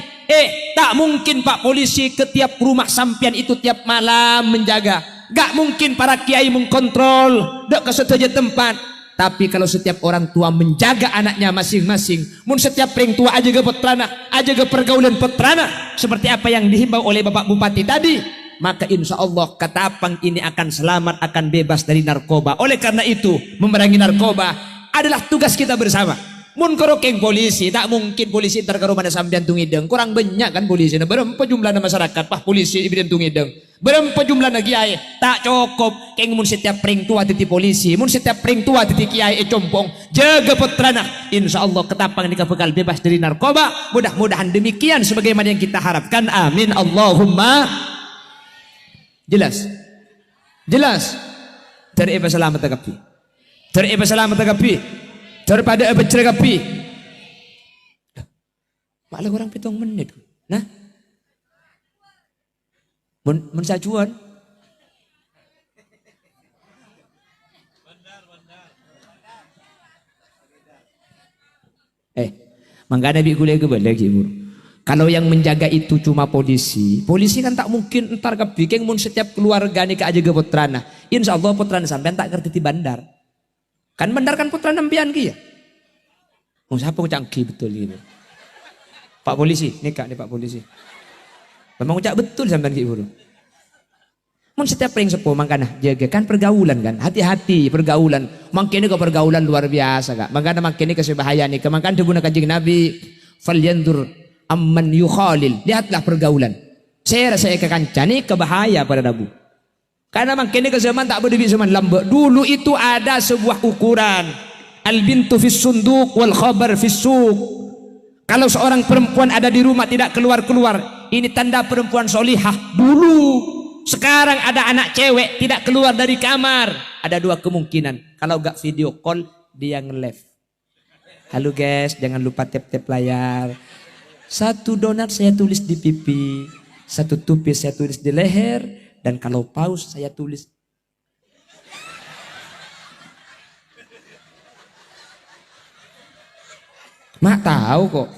Tak mungkin Pak Polisi ke tiap rumah sampian itu tiap malam menjaga. Gak mungkin para kiai mengkontrol dek ke setiap tempat. Tapi kalau setiap orang tua menjaga anaknya masing-masing, mun setiap orang tua aja ke petrana, aja ke pergaulan petrana, seperti apa yang dihimbau oleh Bapak Bupati tadi, maka insya Allah Ketapang ini akan selamat, akan bebas dari narkoba. Oleh karena itu, memerangi narkoba adalah tugas kita bersama. Mun kerokeng polisi, tak mungkin polisi ntar ke rumah sampean tungideng. Kurang banyak kan polisi. Berapa jumlah masyarakat pah polisi ibiden tungideng. Berapa jumlah kiai, tak cukup. Keng mun setiap pering tua titi polisi, mun setiap pering tua titi kiai compong, jaga putrana. Insya Allah Ketapang ini bakal bebas dari narkoba. Mudah-mudahan demikian sebagaimana yang kita harapkan. Amin Allahumma. Jelas, jelas. Dari apa selamat tagapi, dari apa selamat tagapi, daripada apa ceragapi. Malah orang 7 menit. Nah, mensajuan. Mangga nabi gulai ke balik ibu. Kalau yang menjaga itu cuma polisi, polisi kan tak mungkin entar kebiking mun setiap keluarga nih aja ke putrana. Insya Allah putrana sampean tak ngerti di bandar. Kan bandar kan putrana nampian ki ya. Mau siapa canggih betul gitu. Pak polisi, nikah nih Pak polisi. Memang ucap betul sampean ki buru. Mun setiap ring sepuh mangkana jaga kan pergaulan kan, hati-hati pergaulan. Mangkene ke pergaulan luar biasa kak. Mangkana mangkene ke sebahaya nih. Kemangkan debuna kanjeng Nabi, falyandur amman yukhalil, lihatlah pergaulan. Saya rasa kekancani kebahaya pada Nabi. Karena makin ke zaman tak berdiri zaman lambat. Dulu itu ada sebuah ukuran. Al bintu fis sunduk wal khabar fis suq. Kalau seorang perempuan ada di rumah tidak keluar-keluar, ini tanda perempuan solihah. Dulu. Sekarang ada anak cewek tidak keluar dari kamar. Ada 2 kemungkinan. Kalau gak video call, dia nge-live. Halo guys, jangan lupa tap-tap layar. 1 donat saya tulis di pipi, 1 tupis saya tulis di leher, dan kalau paus saya tulis. Mak tahu kok.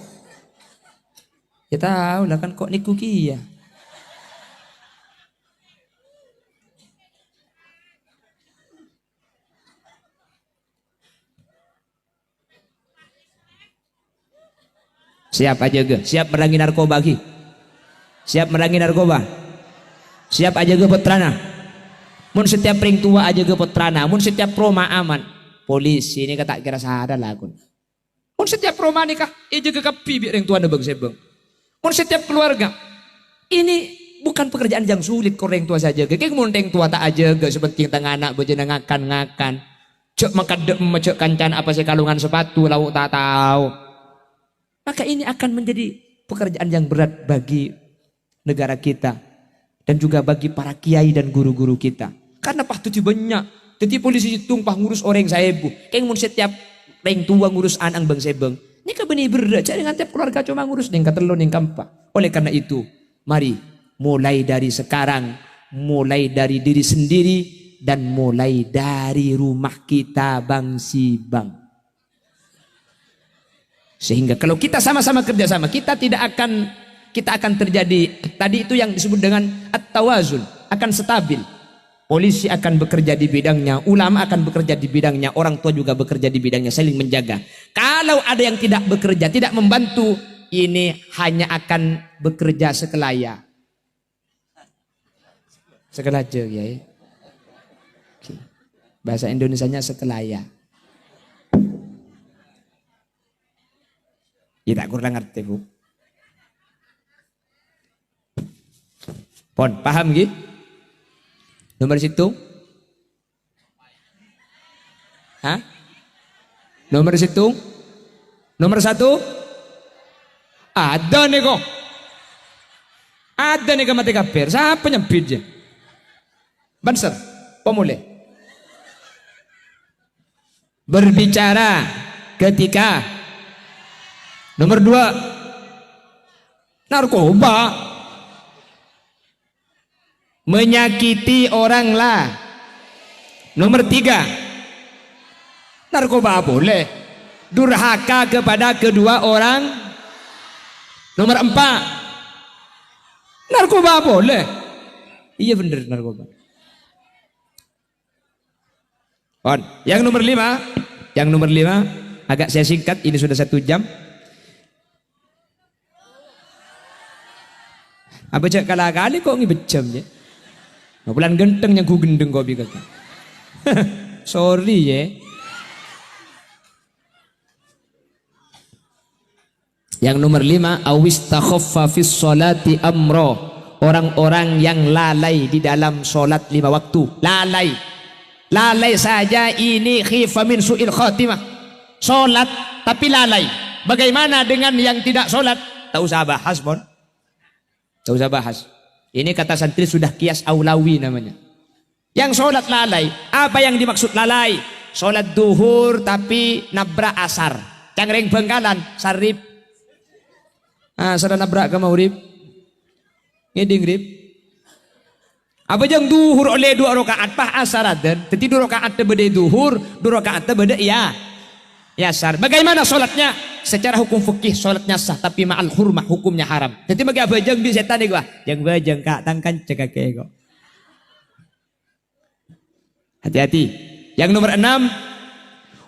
Ya tahu lah kan kok niku kia. Siap aja ge, siap merangi narkoba ki. Siap merangi narkoba. Siap aja ge putrana. Mun setiap ring tua aja ge putrana, mun setiap Roma aman. Polisi ini kata kira sadar lah kun. Mun setiap Roma nikah, aja ge kapi bi ring tua nebeng sebeng. Mun setiap keluarga. Ini bukan pekerjaan yang sulit kok ring tua saja ge. Kayak mun ring tua tak aja ge sepenting tengah anak bejana ngakan. Cek makadem cek kancan apa sih kalungan sepatu lauk tak tahu. Maka ini akan menjadi pekerjaan yang berat bagi negara kita. Dan juga bagi para kiai dan guru-guru kita. Karena pah tuti banyak. Tuti polisi hitung pah ngurus orang saya bu. Kayak mun setiap orang tua ngurus anak bang sebeng. Ini kan benih berat. Jadi ngantep keluarga cuma ngurus neng katelon neng kampa. Oleh karena itu, mari mulai dari sekarang, mulai dari diri sendiri dan mulai dari rumah kita bang si bang. Sehingga kalau kita sama-sama kerjasama, kita akan terjadi tadi itu yang disebut dengan at-tawazun, akan stabil. Polisi akan bekerja di bidangnya, ulama akan bekerja di bidangnya, orang tua juga bekerja di bidangnya, saling menjaga. Kalau ada yang tidak bekerja, tidak membantu, ini hanya akan bekerja sekelaya. Sekelaja ya. Oke. Bahasa Indonesianya sekelaya. Ya tak kurang ngerti bu. Pon, paham gitu? Nomor situ? Hah? Nomor situ? Nomor 1? Ada nih kok. Ada nih ke mati kafir. Siapa nyebitnya? Banser, pemulih. Berbicara ketika nomor 2 narkoba. Menyakiti orang lah. Nomor 3 narkoba boleh. Durhaka kepada kedua orang. Nomor 4 narkoba boleh. Iya bener narkoba. On. Yang nomor 5. Yang nomor 5 agak saya singkat, ini sudah 1 jam. Apa cak kalah kali kok ngibecam ya? Bulan genteng yang ku gendeng kau bikin. Sorry ya. Yang nomor 5, awis takhaffa fis sholati amro. Orang-orang yang lalai di dalam sholat 5 waktu. Lalai saja ini khifa min su'il khatimah. Sholat tapi lalai. Bagaimana dengan yang tidak sholat? Tak usah bahas bon. Tak usah bahas. Ini kata santri sudah kias aulawi namanya. Yang sholat lalai, apa yang dimaksud lalai? Sholat duhur tapi nabrak asar. Cangreng Bengkalan, sarip. Asar nabrak ke maurib. Ngeding rib. Apa yang duhur oleh 2 rakaat pah asar adan. Jadi 2 rakaat beda duhur, 2 rakaat beda ya asar. Bagaimana sholatnya? Secara hukum fikih sholatnya sah, tapi ma'al hurmah hukumnya haram. Jadi bagi apa jeng di setan nih gua? Jeng bajeng kak tangkan cekak kego. Hati-hati. Yang nomor 6,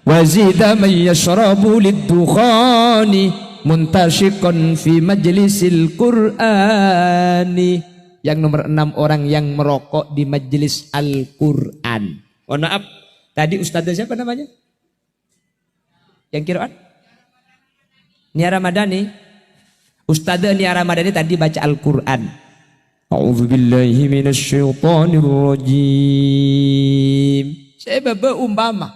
wazida may yashrabu lid-dukhani muntashiqan fi majlisil Qur'ani. Yang nomor 6, orang yang merokok di majelis Al-Qur'an. Mohon maaf, tadi ustaznya siapa namanya? Yang kiraan? Nia Ramadhani. Ustazah Nia Ramadhani tadi baca Al-Quran. A'udzubillahi minasyaitonir rajim. Saya bawa umpama.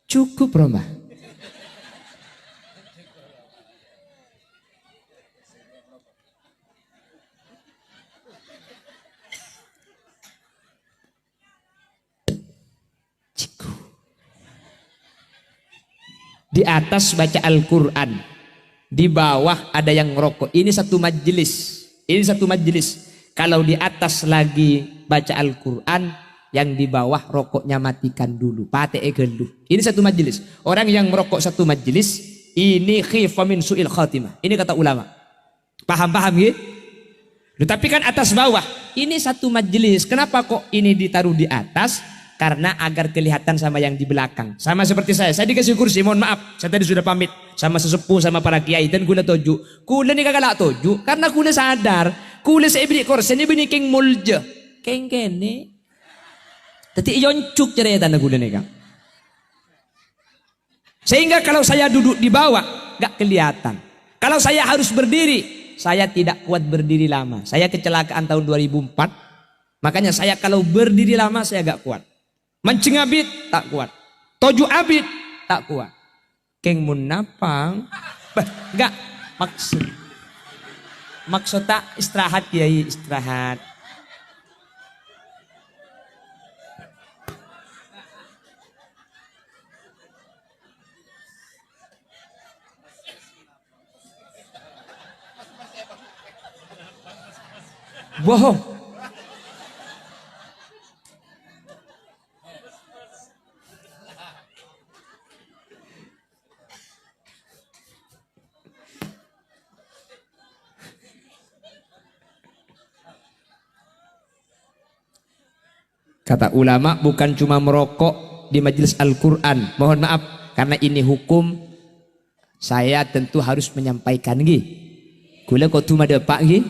Cukup Roma. Di atas baca Al-Quran, di bawah ada yang ngerokok. Ini satu majelis. Ini satu majelis. Kalau di atas lagi baca Al-Quran, yang di bawah rokoknya matikan dulu. Pate geluh. Ini satu majelis. Orang yang merokok satu majelis, ini khifa min su'il khatimah. Ini kata ulama. Paham-paham gitu? Tetapi kan atas bawah. Ini satu majelis. Kenapa kok ini ditaruh di atas? Karena agar kelihatan sama yang di belakang. Sama seperti saya dikasih kursi, mohon maaf, saya tadi sudah pamit sama sesepuh, sama para kiai, dan kula toju. Kula ni kagak toju, karena kula sadar, kula saya beri kursi ini bini keng mulja, keng kene. Tadi yoncuk cerita na kula ni kang. Sehingga kalau saya duduk di bawah, gak kelihatan. Kalau saya harus berdiri, saya tidak kuat berdiri lama. Saya kecelakaan tahun 2004, makanya saya kalau berdiri lama saya gak kuat. Mencengabit tak kuat. Toju abid tak kuat. Keng mun napang. Enggak maksud tak istirahat kiai, istirahat. Bohong. Kata ulama bukan cuma merokok di majelis Al-Quran. Mohon maaf karena ini hukum saya tentu harus menyampaikan gi. Kula kok cuma ada pak gi.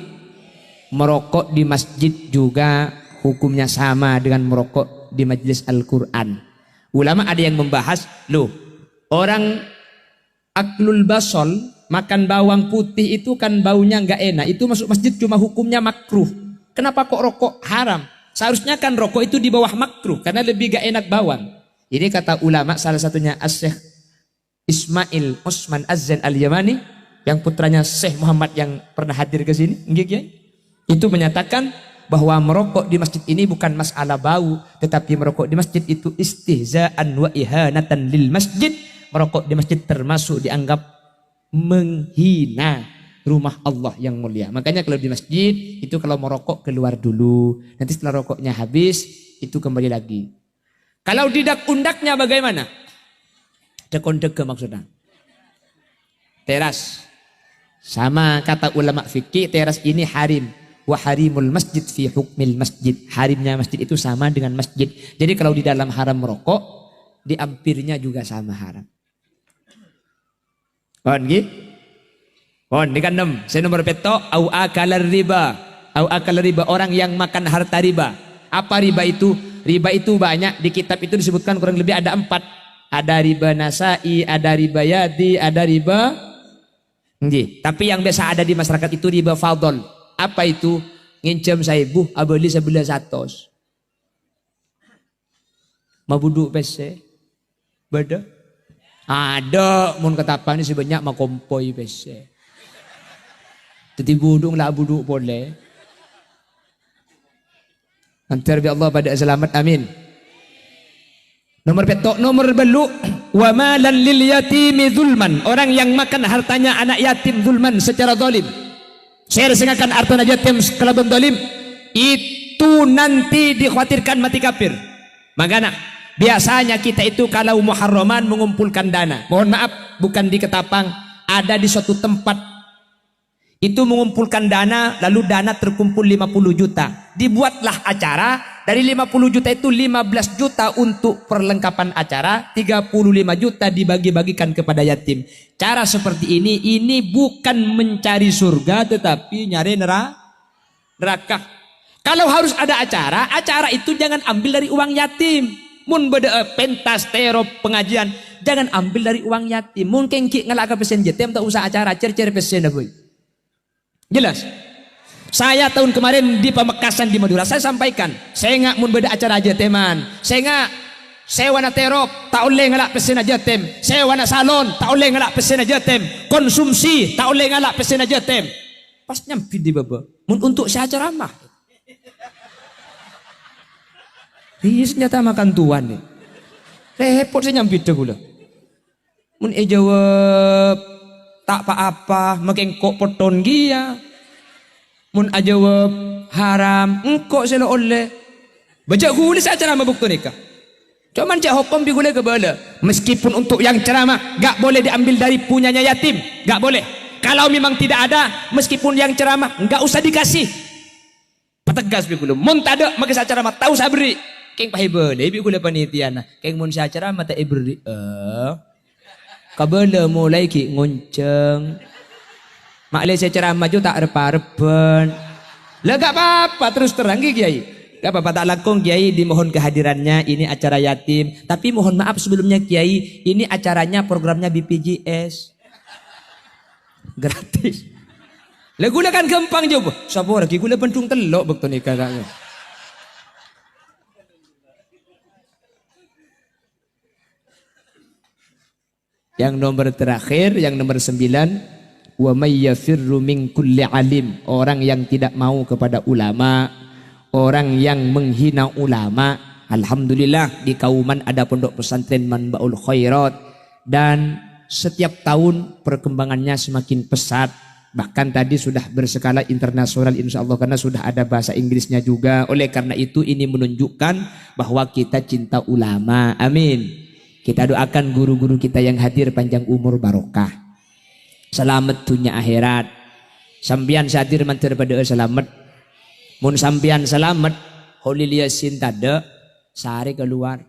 Merokok di masjid juga hukumnya sama dengan merokok di majelis Al-Quran. Ulama ada yang membahas, loh orang aklul basol makan bawang putih itu kan baunya nggak enak. Itu masuk masjid cuma hukumnya makruh. Kenapa kok rokok haram? Seharusnya kan rokok itu di bawah makruh karena lebih gak enak bawang. Ini kata ulama salah satunya Syekh Ismail Osman Az-Zain Al-Yamani yang putranya Syekh Muhammad yang pernah hadir ke sini, itu menyatakan bahwa merokok di masjid ini bukan masalah bau, tetapi merokok di masjid itu istihza'an wa ihanatan lil masjid. Merokok di masjid termasuk dianggap menghina rumah Allah yang mulia. Makanya kalau di masjid itu kalau merokok keluar dulu. Nanti setelah rokoknya habis itu kembali lagi. Kalau di undaknya bagaimana? Dekon-deke maksudnya. Teras. Sama kata ulama fikih teras ini harim. Wa harimul masjid fi hukmil masjid. Harimnya masjid itu sama dengan masjid. Jadi kalau di dalam haram merokok, di ampirnya juga sama haram. Ini kan 6. Saya nomor peto au akalar riba. Au akalar riba, orang yang makan harta riba. Apa riba itu? Riba itu banyak, di kitab itu disebutkan kurang lebih ada 4. Ada riba nasai, ada riba yadi, ada riba. Tapi yang biasa ada di masyarakat itu riba fadl. Apa itu? Ngincam saibuh abeli sebelah 100. Mabudu pese. Beda. Ada mun ketapang ini sebanyak makompoi pese. Jadi budung lah buduk boleh. Antar bi Allah pada selamat amin. Nomor petok nomor belu wa malan lil yatimi zulman. Orang yang makan hartanya anak yatim zulman secara zalim. Saya sengakan harta yatim kelaban zalim itu nanti dikhawatirkan mati kafir. Makanya biasanya kita itu kalau muharraman mengumpulkan dana. Mohon maaf bukan di Ketapang, ada di suatu tempat itu mengumpulkan dana, lalu dana terkumpul 50 juta. Dibuatlah acara, dari 50 juta itu 15 juta untuk perlengkapan acara, 35 juta dibagi-bagikan kepada yatim. Cara seperti ini bukan mencari surga tetapi nyari neraka. Kalau harus ada acara, acara itu jangan ambil dari uang yatim. Mun beda pentas terop pengajian, jangan ambil dari uang yatim. Mungkin ki ngelaka pesen yatim tak usah acara, cer-cer pesen dah boy. Jelas. Saya tahun kemarin di Pamekasan di Madura saya sampaikan, saya nggak mun beda acara aja teman. Saya nggak sewana terop, tak boleh ngelak pesen aja tem. Sewana salon, tak boleh ngelak pesen aja tem. Konsumsi, tak boleh ngelak pesen aja tem. Pas nyampi di baba, mun untuk saya ceramah. Iya ternyata makan tuan nih. Repot saya nyampi deh gula. Mun jawab tak apa-apa, makin kok poton dia. Mun ajawab haram, engkau selo oleh. Baca gula saya ceramah bukti nikah. Cuman cak hukum di gula kebala. Meskipun untuk yang ceramah, gak boleh diambil dari punyanya yatim, gak boleh. Kalau memang tidak ada, meskipun yang ceramah, gak usah dikasih. Petegas bi gula. Mun tak ada, maka saya ceramah tahu saya beri. Keng pahibel, bi gula panitiana. Keng mun saya ceramah tak beri. Kabela mulai ki ngonceng. Maklum saya ceramah juga tak repa-repen. Lah gak apa-apa terus terang kiai. Gak apa-apa tak langkung kiai dimohon kehadirannya. Ini acara yatim. Tapi mohon maaf sebelumnya kiai, ini acaranya programnya BPJS. Gratis. Lah gula kan gampang jawab. Sapa lagi gula pentung telok bekto nikah kakak. Yang nomor terakhir, yang nomor 9, wa may yafirru min kulli alim, orang yang tidak mau kepada ulama, orang yang menghina ulama. Alhamdulillah di Kauman ada pondok pesantren Manbaul Khairat, dan setiap tahun perkembangannya semakin pesat. Bahkan tadi sudah berskala internasional insya Allah, karena sudah ada bahasa Inggrisnya juga. Oleh karena itu ini menunjukkan bahwa kita cinta ulama. Amin. Kita doakan guru-guru kita yang hadir panjang umur barokah, selamat dunia akhirat. Sampian hadir mantir pada selamat. Mun sampian selamat, Holil Yasin tada sehari keluar.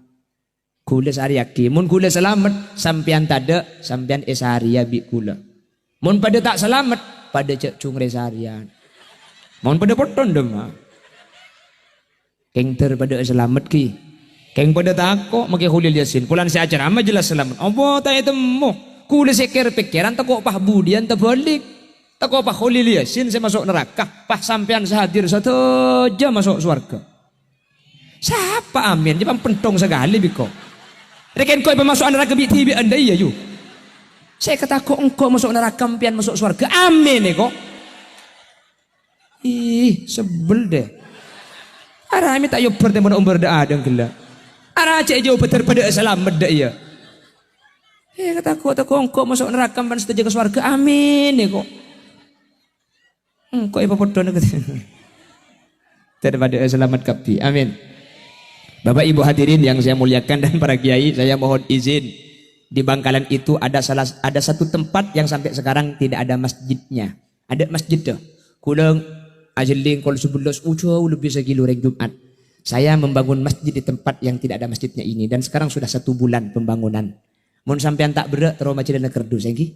Kula sehari yaki. Mun kula selamat, sampian tada, sampian esari bi kula. Mun pada tak selamat, pada cek cung resarian. Mun pada poton demah. Keng terpada selamat ki. Keng pada takok make Holil Yasin. Kulan si acara ama jelas selamat. Apa tak temu? Kula sekir pikiran takok pah budian terbalik. Takok pah Holil Yasin saya masuk neraka. Pah sampean sehadir satu jam masuk surga. Siapa amin? Jangan pentong sekali biko. Reken kau masuk neraka bi tibi anda iya yu. Saya kata kok engkau masuk neraka pian masuk surga. Amin nih kok. Ih sebel deh. Arah ini tak yo bertemu umur dah ada gila. Arah cek jauh betul pada selamat dah iya. Kata kok engkau masuk neraka pian setuju ke surga. Amin nih kok. Engkau ibu podon kata. Daripada selamat kapi. Amin. Bapak Ibu hadirin yang saya muliakan dan para kiai, saya mohon izin. Di Bangkalan itu ada satu tempat yang sampai sekarang tidak ada masjidnya. Ada masjid tuh. Kulang ajeling kalau 11 jauh lebih sekilo reng Jumat. Saya membangun masjid di tempat yang tidak ada masjidnya ini, dan sekarang sudah 1 bulan pembangunan. Mun sampean tak berak terus macam dana kerdus lagi.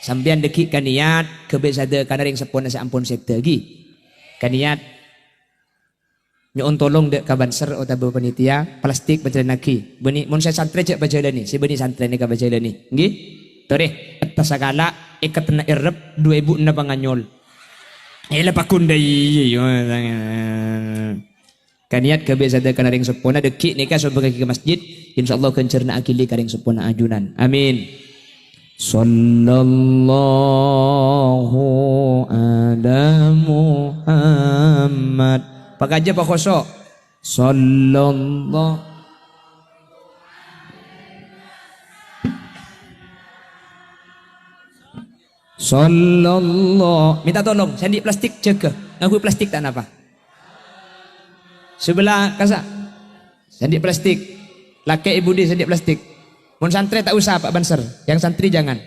Sampean dekik kaniat kebesada kana ring sepona sampun sekte lagi. Kaniat nyon tolong dek kabanser atau panitia plastik baca lagi. Beni mun saya santri cek baca ni. Si beni santri ni ka baca ni. Nggih. Tore atas segala ikat na irep 2000 na panganyol. Ela pakundai. Kaniat kebesada kana ring sepona dekik ni ka sebagai ke masjid, insyaallah kencerna akili ka ring sepona ajunan. Amin. Sallallahu ala Muhammad. Pak aja Pak Khoso. Sallallahu. Sallallahu. Minta tolong, sandi plastik jaga. Aku plastik tak apa. Sebelah kasa. Sandi plastik. Laki ibu di sandi plastik. Mun santri tak usah Pak Banser. Yang santri jangan.